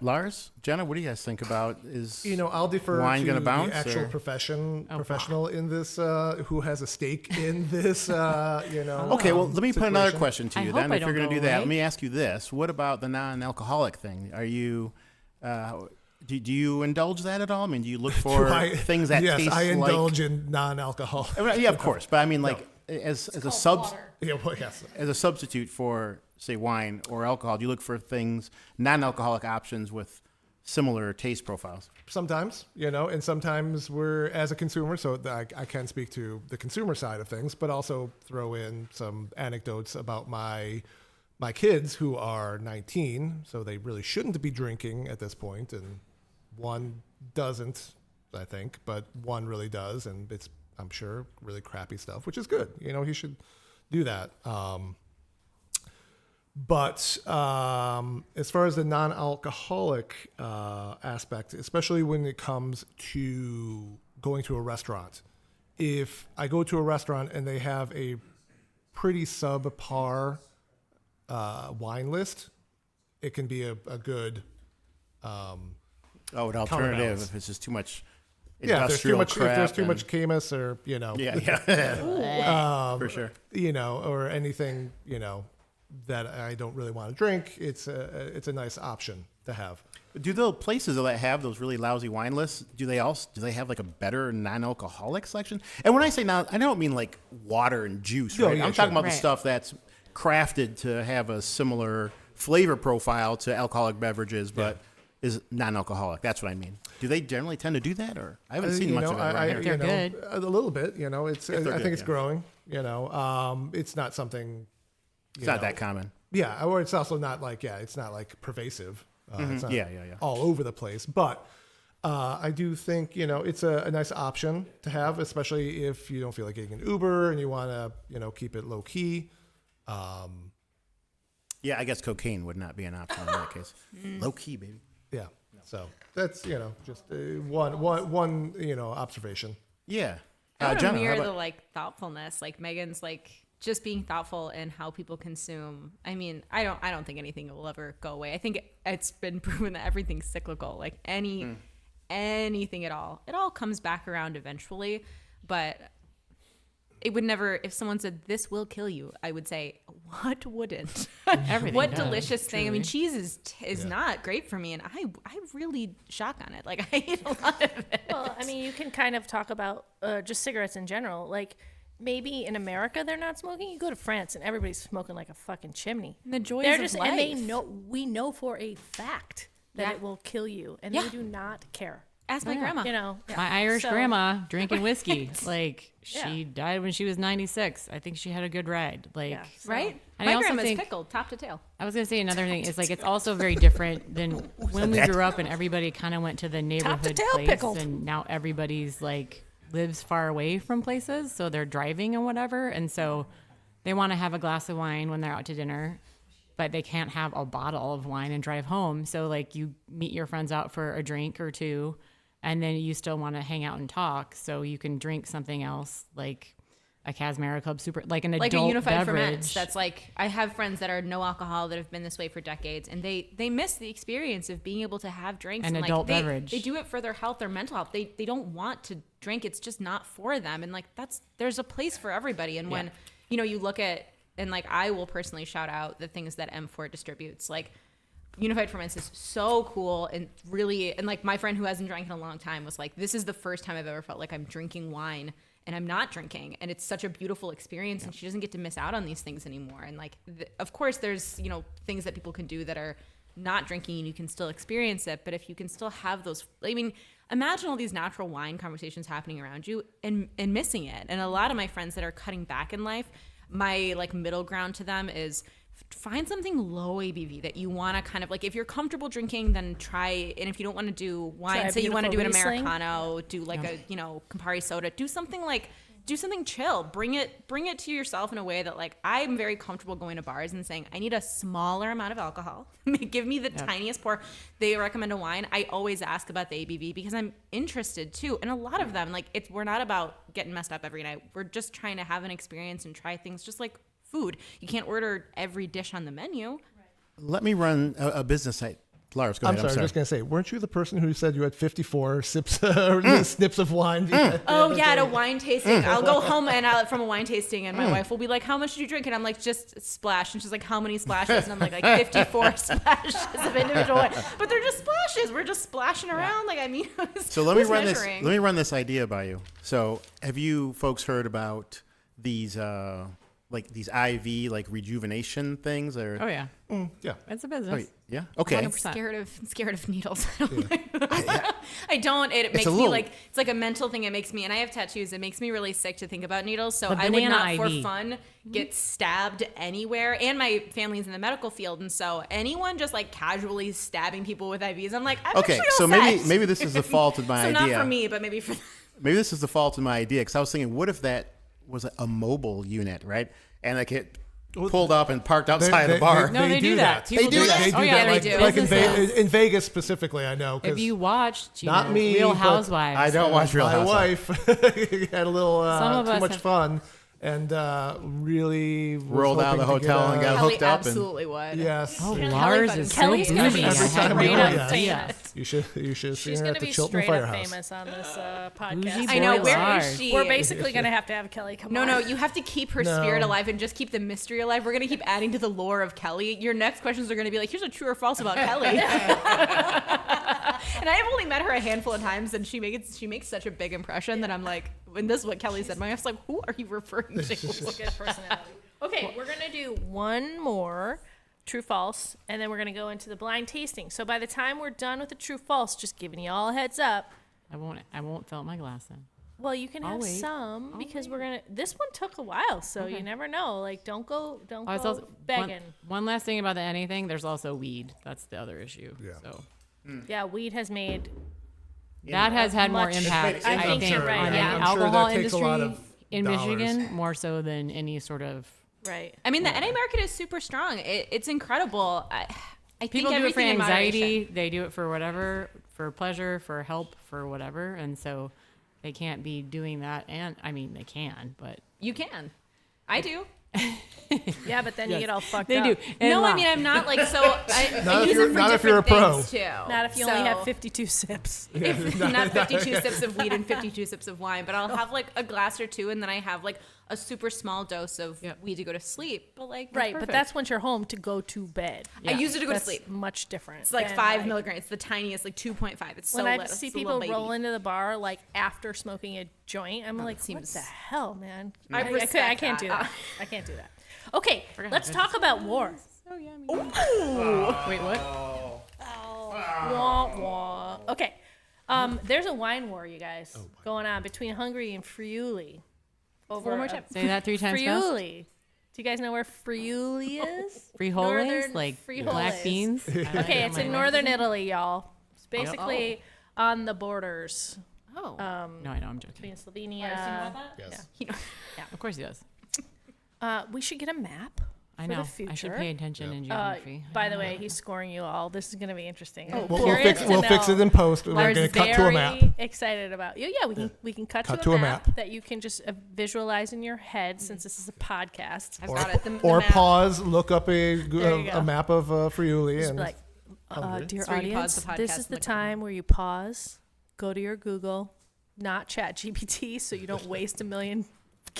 Lars, Jenna, what do you guys think about? Is I'll defer wine to gonna bounce, the actual professional in this, who has a stake in this. Okay, well, let me put another question to you then. If you're going to do that, away. let me ask you this: what about the non-alcoholic thing? Are you? Do you indulge that at all? I mean, do you look for things that taste like? Yes, I indulge in non-alcoholic. Yeah, of course, but I mean, as a as a substitute for, say, wine or alcohol, do you look for things, non-alcoholic options with similar taste profiles? Sometimes, and sometimes we're, as a consumer, so I can speak to the consumer side of things, but also throw in some anecdotes about my kids who are 19, so they really shouldn't be drinking at this point, and one doesn't, I think, but one really does, and it's, I'm sure, really crappy stuff, which is good. He should do that. But as far as the non-alcoholic aspect, especially when it comes to going to a restaurant, if I go to a restaurant and they have a pretty subpar wine list, it can be a good an alternative if it's just too much if there's too much Camus or for sure, or anything that I don't really want to drink, it's a nice option to have. Do the places that have those really lousy wine lists, do they have a better non-alcoholic selection? And when I say I don't mean water and juice, right? I'm talking about the stuff that's crafted to have a similar flavor profile to alcoholic beverages, but is non-alcoholic. That's what I mean. Do they generally tend to do that, or I haven't seen much of it around here? They're good. A little bit. It's. I think it's growing. It's not something. It's not that common. Yeah, or it's also not it's not pervasive. It's not all over the place. But I do think it's a nice option to have, especially if you don't feel like getting an Uber and you want to keep it low key. Yeah, I guess cocaine would not be an option in that case. Low key, baby. Yeah. So that's just one observation. Yeah. I want to Jenna, mirror the thoughtfulness, Megan's just being thoughtful in how people consume. I mean, I don't think anything will ever go away. I think it's been proven that everything's cyclical. Anything at all, it all comes back around eventually. But it would never. If someone said this will kill you, I would say, what wouldn't? Everything. What does, delicious thing? truly. I mean, cheese is not great for me, and I really shock on it. I eat a lot of it. Well, I mean, you can kind of talk about just cigarettes in general. Maybe in America they're not smoking. You go to France and everybody's smoking like a fucking chimney. And the joys They're of life. And we know for a fact that it will kill you, and they do not care. Ask my grandma. You know, My Irish So- grandma drinking whiskey. Like, Yeah. she died when she was 96. I think she had a good ride. Like, Yeah. Right? And I My also grandma's think- pickled top to tail. I was going to say another thing is, like, it's also very different than when we grew up and everybody kind of went to the neighborhood tail place. pickled. And now everybody's, like, lives far away from places. So they're driving and whatever. And so they want to have a glass of wine when they're out to dinner, but they can't have a bottle of wine and drive home. So, like, you meet your friends out for a drink or two, and then you still want to hang out and talk. So you can drink something else, like a Casmara Club Super, like an Like adult a unified beverage. ferment. That's like, I have friends that are no alcohol that have been this way for decades, and they miss the experience of being able to have drinks. An and adult like, beverage. They do it for their health or mental health. They don't want to drink. It's just not for them. And like, there's a place for everybody. And when, you know, you look at, and like, I will personally shout out the things that M4 distributes, like Unified Ferments is so cool and really, and like my friend who hasn't drank in a long time was like, this is the first time I've ever felt like I'm drinking wine and I'm not drinking, and it's such a beautiful experience, and she doesn't get to miss out on these things anymore. And like, of course there's, you know, things that people can do that are not drinking and you can still experience it, but if you can still have those, I mean, imagine all these natural wine conversations happening around you and missing it. And a lot of my friends that are cutting back in life, my like middle ground to them is find something low ABV that you want to kind of like, if you're comfortable drinking, then try. And if you don't want to do wine, Try say you want to do an beautiful Riesling. Americano, do like a, you know, Campari soda, do something chill, bring it to yourself in a way that like, I'm very comfortable going to bars and saying, I need a smaller amount of alcohol. Give me the tiniest pour. They recommend a wine. I always ask about the ABV because I'm interested too. And a lot of them, like, we're not about getting messed up every night. We're just trying to have an experience and try things just like food. You can't order every dish on the menu. Let me run a business site. Lars, go I'm ahead. sorry, I was just going to say, weren't you the person who said you had 54 sips or snips of wine? Oh yeah, at a wine tasting. I'll go home and from a wine tasting, and my wife will be like, "How much did you drink?" And I'm like, "Just a splash." And she's like, "How many splashes?" And I'm like 54 splashes of individual wine. But they're just splashes. We're just splashing around. Like, I mean, So let me who's run measuring? this. Let me run this idea by you. So have you folks heard about these like these IV like rejuvenation things? Or Oh, yeah. Yeah. It's a oh, business. yeah. Okay. 100%. Scared of needles. I don't. It makes a me little- like, it's like a mental thing. It makes me, and I have tattoos. It makes me really sick to think about needles. So The I would not, banana for IV. fun, get stabbed anywhere. And my family's in the medical field, and so anyone just like casually stabbing people with IVs, I'm like, I'm Okay. actually So all set. maybe this is the fault of my so idea. not for me, but maybe for. Maybe this is the fault of my idea because I was thinking, what if that was a mobile unit, right? And like it pulled up and parked outside the bar. No, they do that. They People do do that. that. They do Oh, yeah, that. they Like, do. like in, Businesses. in Vegas specifically, I know. 'cause If you watched, not me, Real but Housewives. I don't watch Real my Housewives. wife had a little Some of too us much have- fun and really was Rolled out of the hoping to hotel get and got Kelly hooked up. And absolutely would. Yes. Oh, Kelly Lars fucking- is Kelly's so gonna bougie. be I Every had time we straight no up go, idea. famous. You should have She's seen her gonna at the be Chilton straight up Firehouse. famous on this Bougie podcast. boy I know. Where Lars. is she? We're basically gonna have to have Kelly come No, on. no, you have to keep her No. spirit alive and just keep the mystery alive. We're going to keep adding to the lore of Kelly. Your next questions are going to be like, here's a true or false about Kelly. And I've only met her a handful of times, and she makes such a big impression that I'm like, when this is what Kelly said, my wife's like, who are you referring to? Good personality. Okay, we're gonna do one more true false, and then we're gonna go into the blind tasting. So by the time we're done with the true false, just giving you all a heads up. I won't fill my glass in. Well, you can I'll have wait. some because we're gonna. This one took a while, so you never know. Like, don't go It's also- begging. One last thing about the anything, there's also weed. That's the other issue. Yeah. So Yeah, weed has made. that has had more Much- impact, I I think think, you're right, on yeah. the I'm sure alcohol that takes a industry lot of in dollars. Michigan more so than any sort of. Right. I mean, the NA market is super strong. It's incredible. I think People do it for everything in anxiety. moderation. They do it for whatever, for pleasure, for help, for whatever, and so they can't be doing that. And I mean, they can, but You can. I do. Yeah, but then you get all fucked they up. do. And No, I lie. mean, I'm not like, so I Not if use you're- it for not if you're different a pro. things, too. Not if you only have So- 52 sips. not 52 sips of weed and 52 sips of wine, but I'll have like a glass or two, and then I have like a super small dose of weed to go to sleep. But like, Right, but perfect. that's once you're home to go to bed. I use it to go That's to sleep. much different. It's like than, 5 milligrams. It's the tiniest, like 2.5. It's so When I little. see It's a people little roll baby. into the bar like after smoking a joint, I'm like, seems- what the hell, man? I I respect can't do that. that. I can't do that. Okay, Forgot let's I talk about war. So yummy. Wait, what? Wah, wah. Okay. There's a wine war, you guys, going on between Hungary and Friuli. Over One more time. Say that 3 times fast. Friuli. Do you guys know where Friuli is? Frijoles, like Frijoles. black beans. Okay, it's in northern Italy, y'all. It's basically on the borders Oh. No, I know, I'm joking. between Slovenia. Yes. Of course he does. We should get a map. I For know. the future. I should pay attention in geography. By the way, he's scoring you all. This is going to be interesting. We'll fix it in post. We're Lars going is to cut to a map. very excited about you. Yeah, we can cut to a map that you can just visualize in your head since this is a podcast. I've got it. The Or map. pause, look up you go. a map of Friuli. Just And be like, dear So you pause audience, the podcast this is and the time where you pause, go to your Google, not Chat GPT, so you don't waste 1 million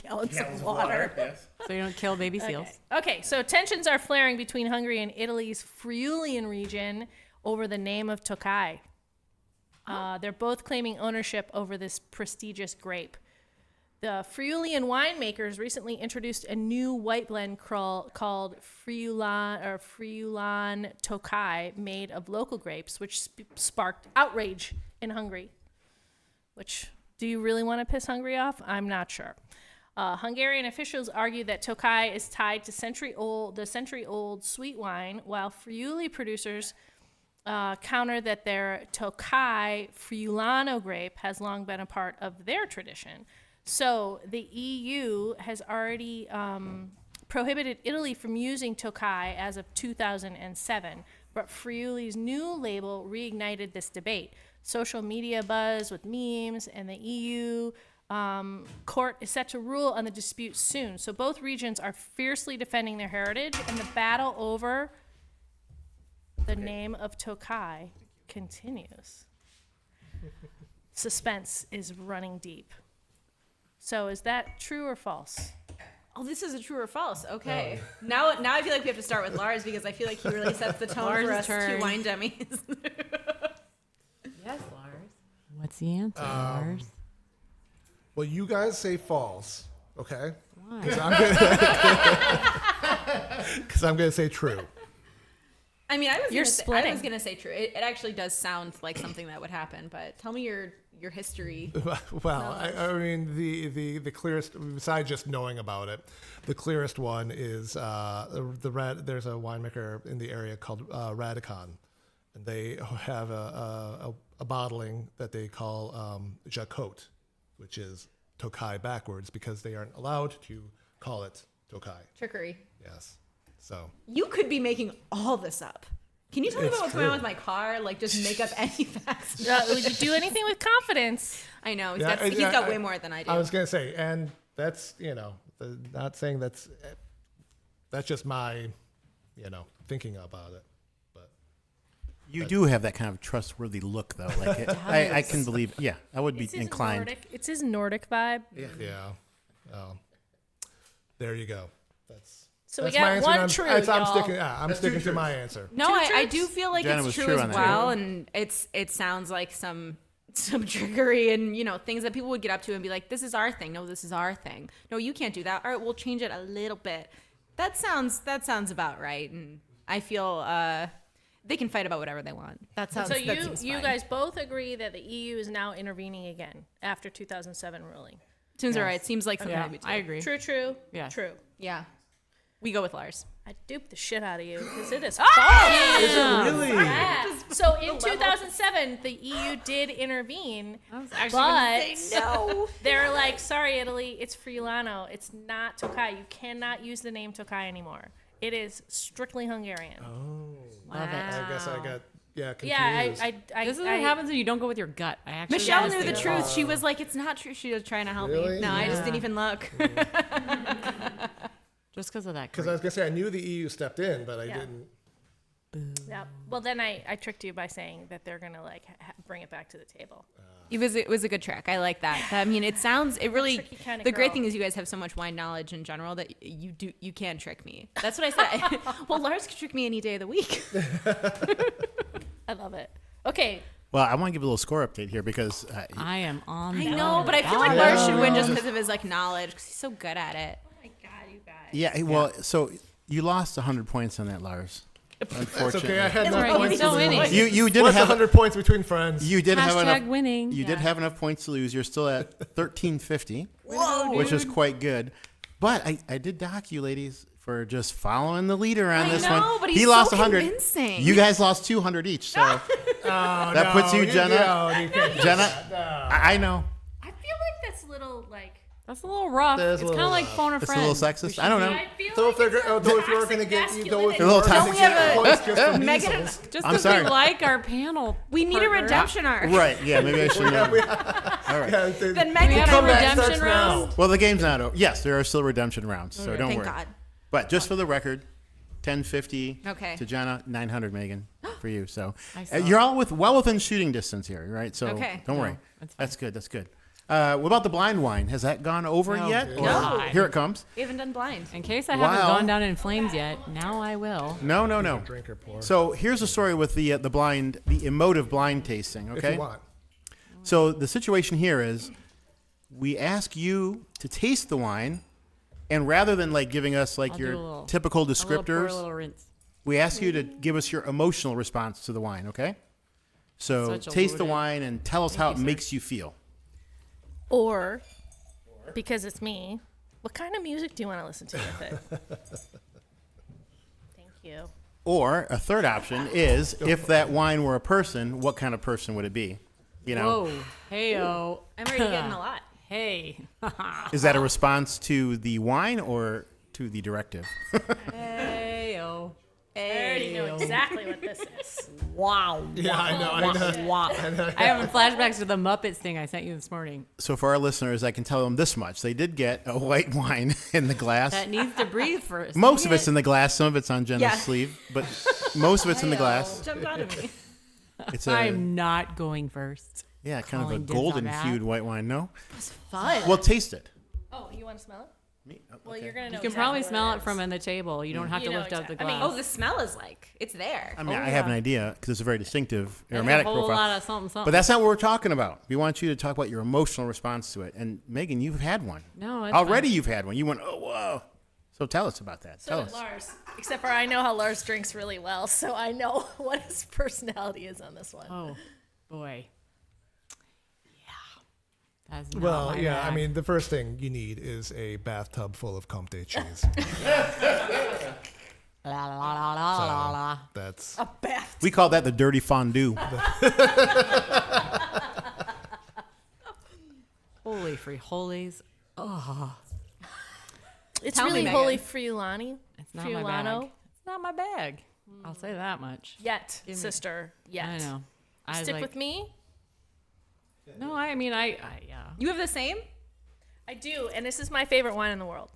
gallons of water. So you don't kill baby seals. Okay, so tensions are flaring between Hungary and Italy's Friulian region over the name of Tokai. They're both claiming ownership over this prestigious grape. The Friulian winemakers recently introduced a new white blend called Friulan Tokai, made of local grapes, which sparked outrage in Hungary. Which, do you really want to piss Hungary off? I'm not sure. Hungarian officials argue that Tokai is tied to the century-old sweet wine, while Friuli producers counter that their Tokai Friulano grape has long been a part of their tradition. So the EU has already prohibited Italy from using Tokai as of 2007, but Friuli's new label reignited this debate. Social media buzz with memes, and the EU court is set to rule on the dispute soon. So both regions are fiercely defending their heritage, and the battle over the name of Tokai continues. Suspense is running deep. So is that true or false? Oh, this is a true or false. Okay. Now I feel like we have to start with Lars because I feel like he really sets the tone for Lars' us turn. two wine dummies. Yes, Lars. What's the answer, Lars? Well, you guys say false, okay? Why? Because I'm going to say true. I mean, I was splitting. going to say true. It actually does sound like something that would happen, but tell me your history. Well, I mean, the clearest, besides just knowing about it, the clearest one is there's a winemaker in the area called Radicon, and they have a bottling that they call Jacote, which is Tokai backwards because they aren't allowed to call it Tokai. Trickery. Yes. So You could be making all this up. Can you tell me It's about what's going on true. with my car? Like, just make up any facts. Would you do anything with confidence? I know. Yeah, He's got way more than I do. I was going to say, and that's, not saying that's just my, thinking about it. But You do have that kind of trustworthy look, though. Like I can believe. Yeah, I would be It's his inclined. It's his Nordic vibe. yeah. There you go. So we That's my got answer, one and true, I'm y'all. sticking to my answer. No, Two I truths? do feel like Jenna it's was true true as on that. well, and it sounds like some trickery and things that people would get up to and be like, "This is our thing." No, this is our thing. No, you can't do that. All right, we'll change it a little bit. That sounds about right, and I feel they can fight about whatever they want. That sounds. So that seems you fine. guys both agree that the EU is now intervening again after 2007 ruling. Seems all right. Seems like something Yeah, to be true. I agree. True. Yeah. True. Yeah, we go with Lars. I duped the shit out of you because it is Is false. it really? Yeah. So in 2007, the EU did intervene, I was actually gonna say but No. they're like, sorry, Italy, it's Friulano. It's not Tokai. You cannot use the name Tokai anymore. It is strictly Hungarian. Love it. I guess I got confused. Yeah, I This is what happens when you don't go with your gut. I actually Michelle honestly knew the don't. truth. She was like, "It's not true." She was trying to help me. Really? No, I just Yeah. didn't even look. Just because of that. Because I was gonna say I knew the EU stepped in, but I Yeah. didn't. Yeah. Well, then I tricked you by saying that they're gonna bring it back to the table. It was a good trick. I like that. I mean, it really. Tricky kinda The great girl. thing is you guys have so much wine knowledge in general that you can trick me. That's what I said. Well, Lars could trick me any day of the week. I love it. Okay. Well, I want to give a little score update here because I am on. I the know, but I feel like ball. Lars should win just because of his knowledge, because he's so good at it. Oh my God, you guys. yeah. Well, so you lost 100 points on that, Lars. That's Unfortunately. okay. I had That's enough right, points. you're still winning. You did What's have 100 points between friends? you did have Hashtag enough winning. You did have enough points to lose. You're still at 1350, Whoa, which is quite good. But I did dock you ladies for just following the leader on this know, one. but He he's lost so 100. convincing. You guys lost 200 each. So that puts you, Jenna. You can't do Jenna, that. I know. I feel like that's a little like. That's a little rough. That is It's a kind of little like phone a It's a friend. little sexist. I don't know. I feel So like if they're it's though if you're going to toxic get you masculinity. A little toxic toxic points just for Megan- measles. Just I'm because sorry. we like our panel. We need a partner. redemption arc. Right. Yeah. Maybe I should. All right. Yeah, Then We Megan had a come back redemption starts round. now. Well, the game's not over. Yes, there are still redemption rounds, so don't Thank worry. God. But just for the record, 1050 Okay. to Jenna, 900 Megan for you. So I saw. you're all well within shooting distance here, right? So Okay. don't No, worry. that's fine. That's good. That's good. What about the blind wine? Has that gone over Oh, yet? Or- God. Here it comes. We haven't done blind. In case I Wow. haven't gone down in flames yet, now I will. No, no, no. Drink or pour. So here's a story with the blind, the emotive blind tasting. If Okay. you want. So the situation here is, we ask you to taste the wine, and rather than like giving us like I'll do your a little- typical A little pour, descriptors, a little rinse. we ask you to give us your emotional response to the wine. Okay. So Such a taste the loaded- wine and tell us how it makes you feel. Or, because it's me, what kind of music do you want to listen to with it? Thank you. Or a third option is, if that wine were a person, what kind of person would it be? You know, Whoa. Hey-o. I'm already getting a lot. Hey. is that a response to the wine or to the directive? Hey-o. I already know exactly what this is. Wow. Yeah, I know. Wow. I have flashbacks to the Muppets thing I sent you this morning. So for our listeners, I can tell them this much: they did get a white wine in the glass. That needs to breathe first. Most of it's in the glass. Some of it's on Jenna's Yeah. sleeve, but most of it's in the glass. Jumped out of me. It's a I'm not going first. yeah, kind of a calling dibs on golden that. hued white wine. No, Fun. well, taste it. Oh, you want to smell it? Me? Oh, Well, okay. you're gonna know. You can exactly probably what smell it is. from in the table. You don't have You to know lift up the exactly- I glass. mean- Oh, the smell is like, it's there. I mean, Oh, I have an yeah. idea because it's a very distinctive That's aromatic a whole profile. lot of something, something. But that's not what we're talking about. We want you to talk about your emotional response to it. And Megan, you've had one. No, it's Already fine. you've had one. You went, oh, whoa. So tell us about that. So Tell did us. Lars. Except for I know how Lars drinks really well, so I know what his personality is on this one. Oh, boy. Yeah. That's not Well, my yeah, I bag. mean, the first thing you need is a bathtub full of Comte cheese. La, la, la, la, la, la. That's A bath. We call that the dirty fondue. Holy free holies. Oh, It's Tell me, really Megan. holy friulani. it's not my bag. It's not my bag. I'll say that much. Yet, Give me- sister. Yet. I know. I was Stick like, with me. No, I mean, I yeah. You have the same? I do, and this is my favorite wine in the world,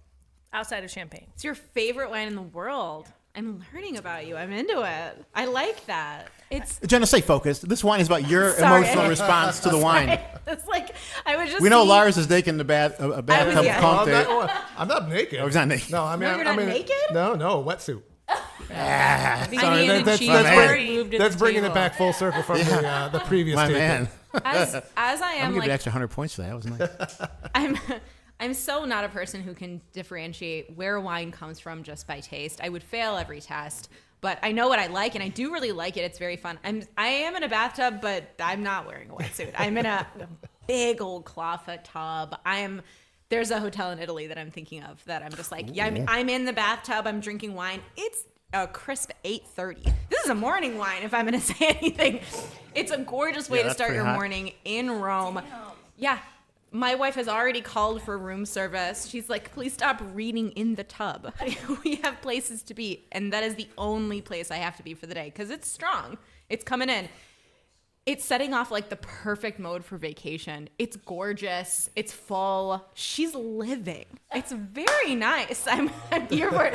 outside of champagne. It's your favorite wine in the world. I'm learning about you. I'm into it. I like that. It's Jenna, stay focused. This wine is about your Sorry. emotional response to the wine. it's like I was just We know seeing- Lars is taking a bathtub yeah. Comte. I'm not naked. Oh, he's not naked. No, I mean, No, you're I not mean, naked? No, wetsuit. Bikini Sorry, and that's- cheese that's- were moved to That's the bringing it table. back full circle from the previous My taping. man. as I I'm am gonna give you like an extra 100 points for that. That was nice. I'm so not a person who can differentiate where wine comes from just by taste. I would fail every test, but I know what I like, and I do really like it. It's very fun. I am in a bathtub, but I'm not wearing a wetsuit. I'm in a big old clawfoot tub. There's a hotel in Italy that I'm thinking of that I'm just like, yeah, I'm in the bathtub. I'm drinking wine. It's a crisp 8:30. This is a morning wine, if I'm going to say anything. It's a gorgeous way Yeah, to that's start pretty your hot. morning in Rome. Yeah. My wife has already called for room service. She's like, please stop reading in the tub. We have places to be. And that is the only place I have to be for the day because it's strong. It's coming in. It's setting off like the perfect mode for vacation. It's gorgeous. It's full. She's living. It's very nice. I'm here for it.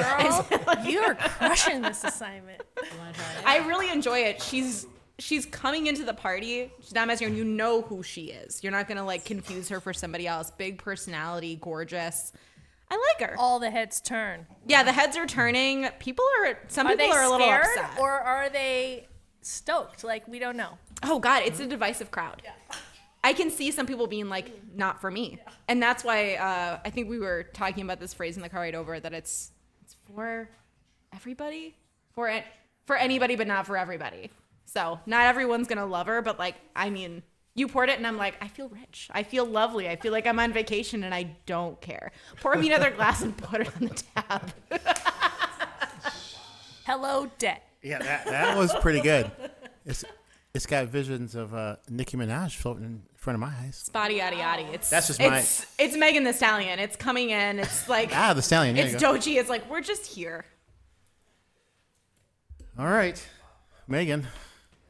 You are crushing this assignment. I really enjoy it. She's coming into the party. She's not messing around. You know who she is. You're not gonna like confuse her for somebody else. Big personality, gorgeous. I like her. All the heads turn. Yeah, the heads are turning. Some Are people they are a little scared upset. or are they stoked? Like, we don't know. Oh God, it's a divisive crowd. I can see some people being like, not for me. And that's why I think we were talking about this phrase in the car ride over, that it's for everybody. For for anybody, but not for everybody. So not everyone's going to love her, but like, I mean, you poured it and I'm like, I feel rich. I feel lovely. I feel like I'm on vacation and I don't care. Pour me another glass and put it on the tab. Hello, debt. Yeah, that was pretty good. It's got visions of Nicki Minaj floating in front of my eyes. Spotty yaddy yaddy. It's Megan the Stallion. It's coming in. It's like the Stallion. There it's you go. Doji. It's like we're just here. All right, Megan.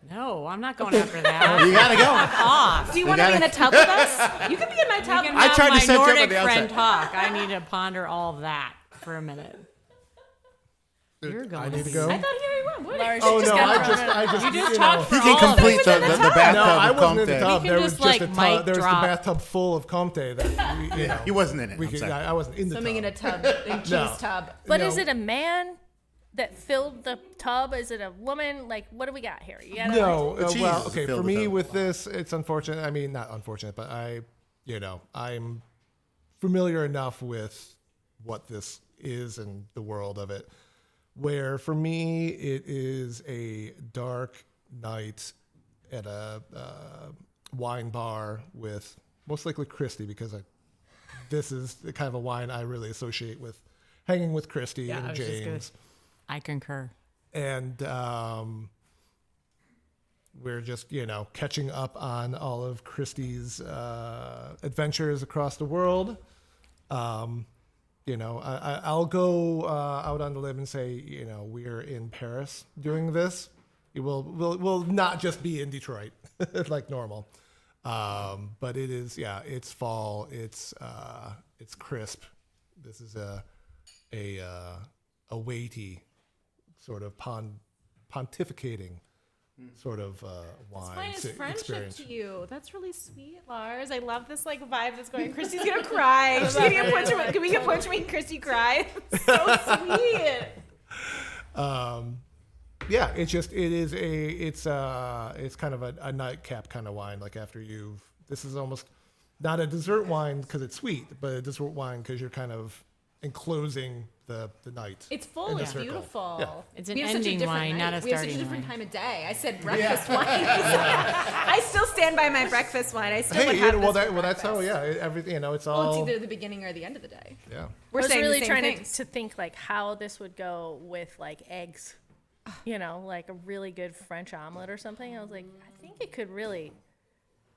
No, I'm not going after that. You gotta go. Off. Do you want to be in a tub with us? You can be in my tub. I tried to set you up Nordic on the friend outside. talk. I need to ponder all that for a minute. You're going. I need to go. I thought here he went. What? Lars, Oh you just no, got I just You just you talked know. for He can all of complete it. the bathtub No, I of wasn't in the Comte. tub. He There can was just, just like, a tub. mic There was drop. the bathtub full of Comte that you know. He wasn't in it. We I'm could, sorry. I wasn't in the Swimming in a tub. tub, in Keith's No. tub. But No. is it a man that filled the tub? Is it a woman? Like, what do we got here? You gotta No, cheese well, is okay. filled For with me, them. with this, it's unfortunate. I mean, not unfortunate, but I'm familiar enough with what this is and the world of it, where for me, it is a dark night at a wine bar with most likely Kristie, because this is the kind of a wine I really associate with hanging with Kristie Yeah, I and was just gonna- James. I concur. And we're just catching up on all of Kristie's adventures across the world. I'll go out on the limb and say we're in Paris doing this. We'll not just be in Detroit like normal, but it is it's fall. It's crisp. This is a weighty sort of pontificating sort of wine Wine is friendship experience. to you. That's really sweet, Lars. I love this like vibe that's going. Kristie's gonna cry. She's gonna get a punch. Can we get a punch when Kristie cry? So sweet. Yeah, it's kind of a nightcap kind of wine. Like this is almost not a dessert wine because it's sweet, but a dessert wine because you're kind of enclosing the night. It's full. in a It's circle. beautiful. Yeah. It's an We have such a ending different wine, night. not a We have such a starting different wine. time of day. I said breakfast wine. I still stand by my breakfast wine. I still would Hey, have well, this for that's how breakfast. everything. It's Well, all it's either the beginning or the end of the day. yeah. We're I was saying really the same trying things. to think like how this would go with like eggs, like a really good French omelet or something. I was like, I think it could really,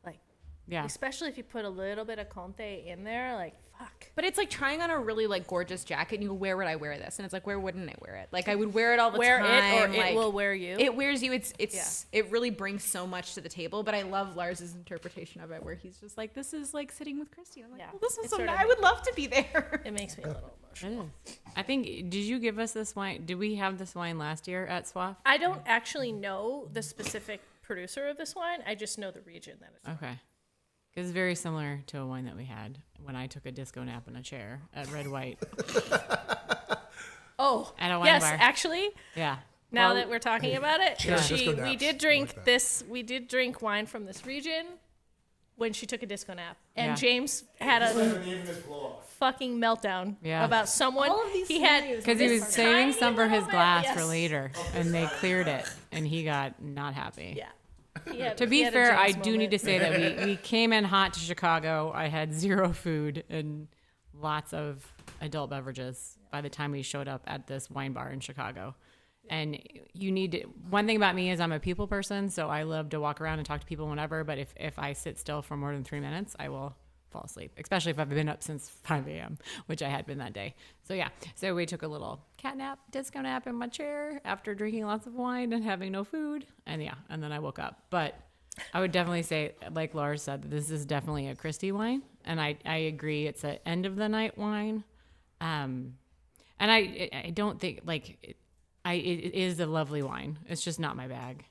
like, Yeah. especially if you put a little bit of Comte in there, like, fuck. But it's like trying on a really like gorgeous jacket and you go, where would I wear this? And it's like, where wouldn't I wear it? Like I would wear it all the Wear time. it or like, it will wear you. It wears you. It really brings so much to the table. But I love Lars's interpretation of it, where he's just like, this is like sitting with Kristie. I'm like, Yeah. well, this is It's so sort nice. of- I would love to be there. It makes me a little emotional. It is. I think, did you give us this wine? Did we have this wine last year at SWAF? I don't actually know the specific producer of this wine. I just know the region that it's from. Okay. Because it's very similar to a wine that we had when I took a disco nap in a chair at Red White. Oh, At a wine yes, bar. actually, Yeah. now Well, that we're talking about it, Yeah. Disco we naps. did I drink like that. this. We did drink wine from this region when she took a disco nap, and Yeah. James had a fucking meltdown Yeah. about someone. All of these he had sleeves. Because he was this saving tiny some for his little bit- glass for yes. later, and they cleared it, and he got not happy. Yeah. He had- To he be had a fair, I James do need to moment. say that we came in hot to Chicago. I had zero food and lots of adult beverages by the time we showed up at this wine bar in Chicago. And one thing about me is I'm a people person, so I love to walk around and talk to people whenever, but if I sit still for more than 3 minutes, I will fall asleep, especially if I've been up since 5 a.m., which I had been that day. So yeah, so we took a little cat nap, disco nap in my chair after drinking lots of wine and having no food. And yeah, and then I woke up. But I would definitely say, like Lars said, this is definitely a Kristie wine. And I agree, it's an end of the night wine. And I don't think, like, it is a lovely wine. It's just not my bag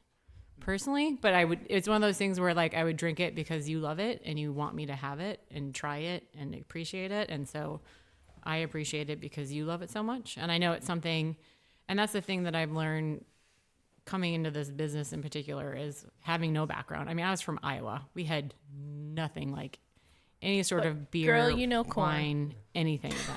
personally, but it's one of those things where like I would drink it because you love it and you want me to have it and try it and appreciate it. And so I appreciate it because you love it so much. And I know it's something, and that's the thing that I've learned coming into this business in particular is having no background. I mean, I was from Iowa. We had nothing like any sort of beer, girl, you know corn. wine, anything. About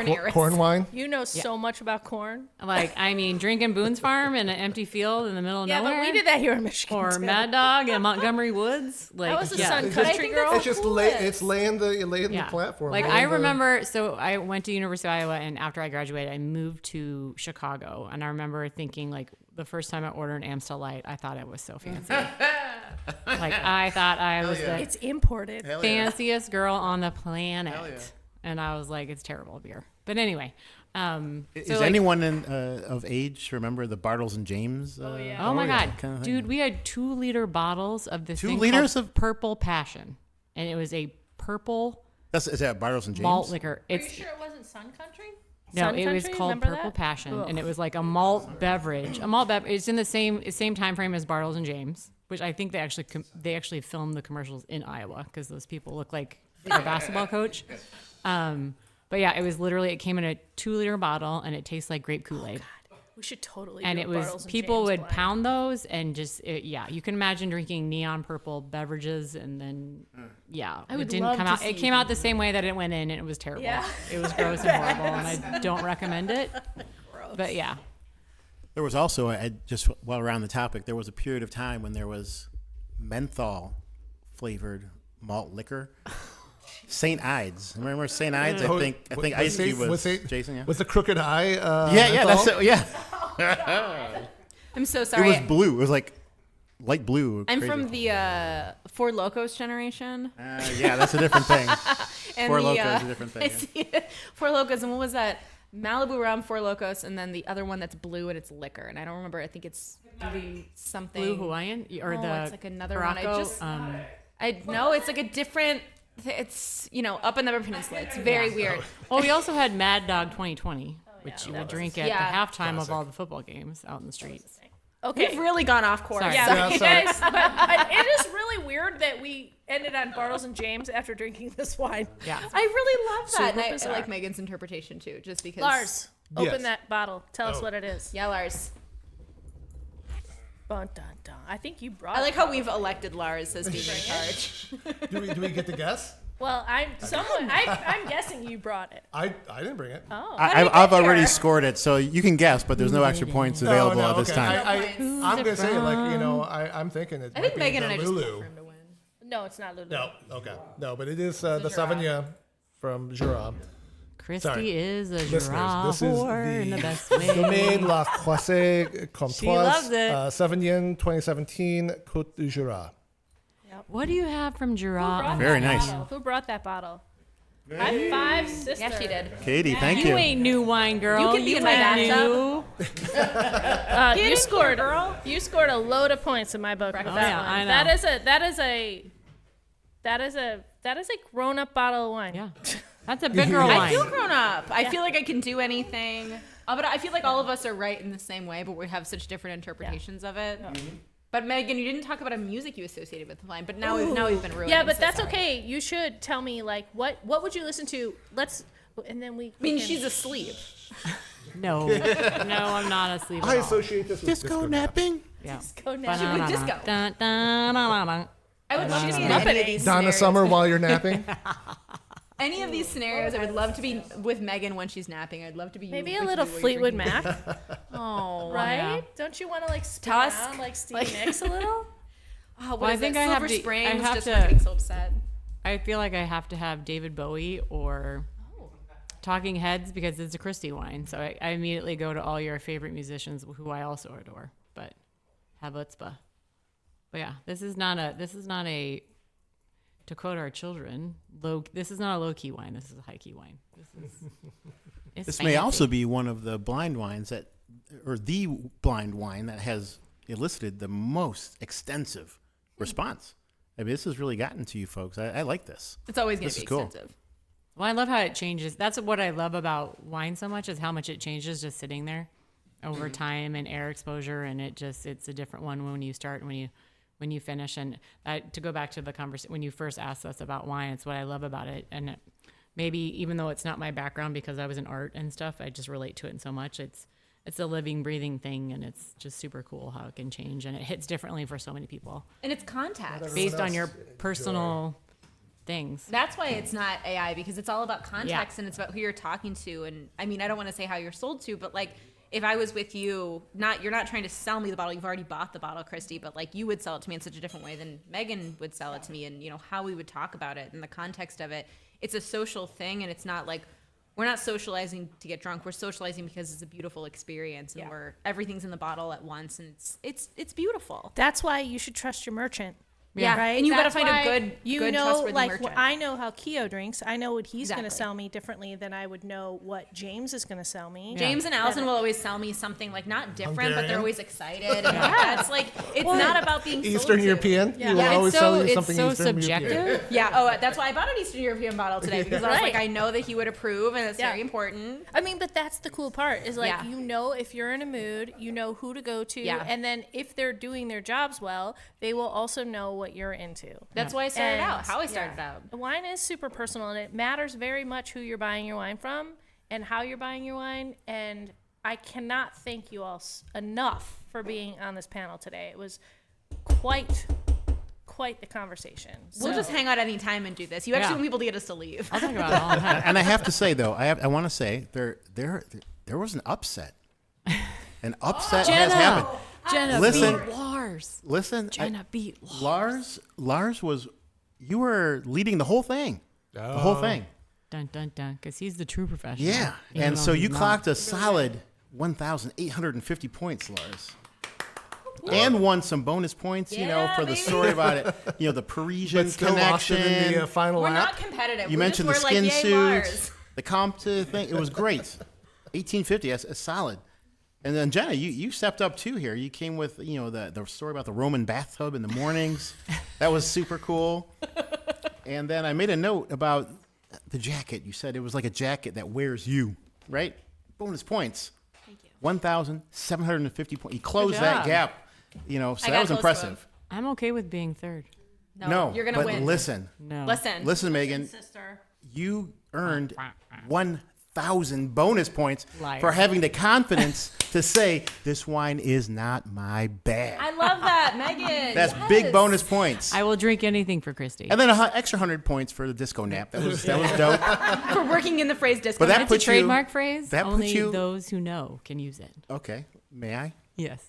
it. Corn wine. You know so much about corn. Like, I mean, drinking Boone's Farm in an empty field in the middle of Yeah, nowhere. but we did that here in Michigan. Or too. Mad Dog in Montgomery Woods. Like, That was a yeah. Sun It's Country just- girl. It's just laying the platform. Like, laying I the- remember, so I went to University of Iowa, and after I graduated, I moved to Chicago. And I remember thinking, like, the first time I ordered an Amstel Light, I thought it was so fancy. Like, I thought I was the It's imported. Hell yeah. fanciest girl on the planet. Hell yeah. And I was like, it's terrible beer. But anyway. Is so, like, anyone of age to remember the Bartles and James? yeah. Oh my God. kind of thing. Dude, we had 2-liter bottles of this 2 thing liters called of- Purple Passion. And it was a purple Is that Bartles and James? malt liquor. Are you sure it wasn't Sun Country? No, Sun it was Country? called Remember Purple that? Passion, Ugh. and it was like a malt beverage. A malt beverage. It's in the same time frame as Bartles and James, which I think they actually filmed the commercials in Iowa because those people look like their basketball coach. But yeah, it came in a 2-liter bottle, and it tastes like grape Kool-Aid. We should totally. And do it a was Bartles and people James would blend. pound those and just you can imagine drinking neon purple beverages and then I it would didn't love come to out. It see came out the same way that it went in, and it was terrible. Yeah. It was gross and horrible, and I don't recommend it. But yeah, There was also, just while we're on the topic, there was a period of time when there was menthol flavored malt liquor. St. Ides. Remember St. Ides? I think Ice Cube was Jason. Yeah. Was the crooked eye? Yeah. That's menthol? it. Yeah. I'm so It sorry. was blue. It was like light blue. I'm Crazy. from the Four Locos generation. Yeah, that's a different thing. And Four the, Locos is a different thing. Yeah. Four Locos, and what was that? Malibu rum, Four Locos, and then the other one that's blue and it's liquor. And I don't remember. I think it's blue something. Blue Hawaiian or No, the it's like another one. I Morocco, just I know it's like a different. It's up in the Upper Peninsula. It's very weird. Oh, we also had Mad Dog 2020, which you would drink at Yeah. the halftime of all the football games out in the streets. Okay. We've really gone off course. Sorry. Yeah, Yeah, but you sorry. guys, but it is really weird that we ended on Bartles and James after drinking this wine. Yeah. I really love that. Super And I bizarre. like Megan's interpretation too, just because. Lars, open Yes. that bottle. Tell us what it is. Yeah, Lars. Dun, dun, dun. I think you brought. I like it. how we've elected Lars as being in charge. Do we get to guess? Well, I'm guessing you brought it. I didn't bring it. Oh. I've already scored it, so you can guess, but there's no extra points available at this okay. time. I'm gonna say I'm thinking it. I think might be Megan the and I just Lulu. vote for him to win. No, it's not Lulu. No, okay, no, but it is the Sauvignon from Jura. Kristie Sorry. is a Listeners, giraffe this is in the the best way. Domaine La Croisée She loves Comtoise it. Sauvignon 2017 Côte du Jura. What do you have from Jura? Very nice. Who brought that bottle? High five, sister. Yeah, she did. Katie, thank You you. ain't new wine girl. You can be in my ain't bathtub. new. You scored, you scored a load of points in my book with that yeah, one. I know. That is a grown up bottle of wine. Yeah, that's a big girl I wine. I feel grown up. I feel like I can do anything. But I feel like all of us are right in the same way, but we have such different interpretations of it. But Megan, you didn't talk about a music you associated with the line, but now we've been ruined. Yeah, I'm but so that's sorry. okay. You should tell me like what would you listen to? And then we. I mean, she's asleep. No, I'm not asleep. I At all. associate this with Disco napping. Yeah. go now. She would disco. Dun, dun, dun, dun, dun. I would love to be in Muppet any of these Donna scenarios. Summer while you're napping. Any of these scenarios, I would love to be with Megan when she's napping. I'd love to be you Maybe a with little you while you're Fleetwood drinking. Mac, Oh, right? yeah. Don't you want to like spin Tusk. around like Stevie Nicks a little? Oh, what Well, I is think it? I have Silver to- I Springs, have just to- for getting so upset. I feel like I have to have David Bowie or Talking Heads because it's a Kristie wine. So I immediately go to all your favorite musicians who I also adore. But Habutzpah. But yeah, this is not a to quote our children, this is not a low key wine. This is a high key wine. This may also be one of the blind wines or the blind wine that has elicited the most extensive response. I mean, this has really gotten to you folks. I like this. It's always going This to be is cool. extensive. Well, I love how it changes. That's what I love about wine so much is how much it changes just sitting there over time and air exposure, and it's a different one when you start and when you finish. And to go back to the conversation when you first asked us about wine, it's what I love about it. And maybe even though it's not my background because I was in art and stuff, I just relate to it in so much. It's a living, breathing thing, and it's just super cool how it can change, and it hits differently for so many people And it's context. based on your personal things. That's why it's not AI, because it's all about context and it's about who you're talking to. And I mean, I don't want to say how you're sold to, but like if I was with you, you're not trying to sell me the bottle. You've already bought the bottle, Kristie, but like you would sell it to me in such a different way than Megan would sell it to me, and how we would talk about it and the context of it. It's a social thing, and it's not like we're not socializing to get drunk. We're socializing because it's a beautiful experience, and everything's in the bottle at once, and it's beautiful. That's why you should trust your merchant. Yeah, right. And you got to That's find why a good trustworthy like merchant. I know how Keo drinks. I know what he's going to Exactly. sell me differently than I would know what James is going to sell me. James and Allison will always sell me something like not different, but Hungarian? they're always excited. And that's like it's not about being sold Eastern to. European. Yeah. You will Yeah, always sell you something so Eastern subjective. European. Yeah. Oh, that's why I bought an Eastern European bottle today, because I was Right. like, I know that he would approve, and it's Yeah. very important. I mean, but that's the cool part is like, Yeah. if you're in a mood, you know who to go to. Yeah. And then if they're doing their jobs well, they will also know what you're into. That's why I started And, out. How I started out. The wine is super personal, and it matters very much who you're buying your wine from and how you're buying your wine. And I cannot thank you all enough for being on this panel today. It was quite the conversation. We'll So- just hang out any time and do this. You actually Yeah. want people to get us to leave. I'll talk about it all the time. And I have to say though, I want to say there was an upset. An upset has happened. Jenna Listen. beat Lars. Listen, Jenna beat Lars. Lars was, you were leading the whole thing. The whole thing. Dun, dun, dun, because he's the true professional. Yeah. even And though so he's you not. clocked a solid 1,850 points, Lars. And won some bonus points, Yeah, for the baby. story about it. The Parisian But still lost connection. it in the final We're lap. not competitive. You We mentioned just the were skin like, yay, suits, Mars. the Comte thing. It was great. 1850, that's solid. And then Jenna, you stepped up too here. You came with the story about the Roman bathtub in the mornings. That was super cool. And then I made a note about the jacket. You said it was like a jacket that wears you, right? Bonus points. Thank you. 1,750 points. You closed Good that job. gap. So got that was close to impressive. I'm okay with being third. No, you're gonna but win. listen, No. Listen. Megan. Sister. You earned 1,000 bonus points Liar. for having the confidence to say this wine is not my bag. I love that, Megan. That's Yes. big bonus points. I will drink anything for Kristie. And then an extra 100 points for the disco nap. That was dope. For working in the phrase disco. But that It's a puts you- trademark phrase. that puts Only you- those who know can use it. Okay, may I? Yes.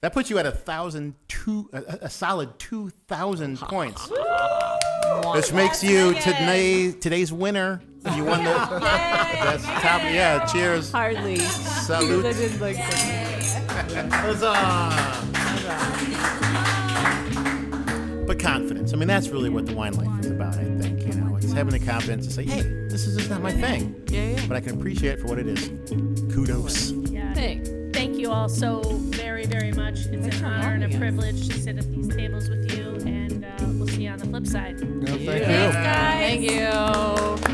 That puts you at a solid 2,000 points. Which makes you today's winner. You won the that's top. Yeah, cheers. Hardly. Salute. I did like But confidence. I mean, that's really what the wine life is about, I think. It's having the confidence to say, hey, this is just not my thing. Yeah. But I can appreciate it for what it is. Kudos. Yeah. Thanks. Thank you all so very, very much. It's an honor and a privilege to sit at these tables with you, and we'll see you on the flip side. No, thank you. Thanks, guys. Thank you.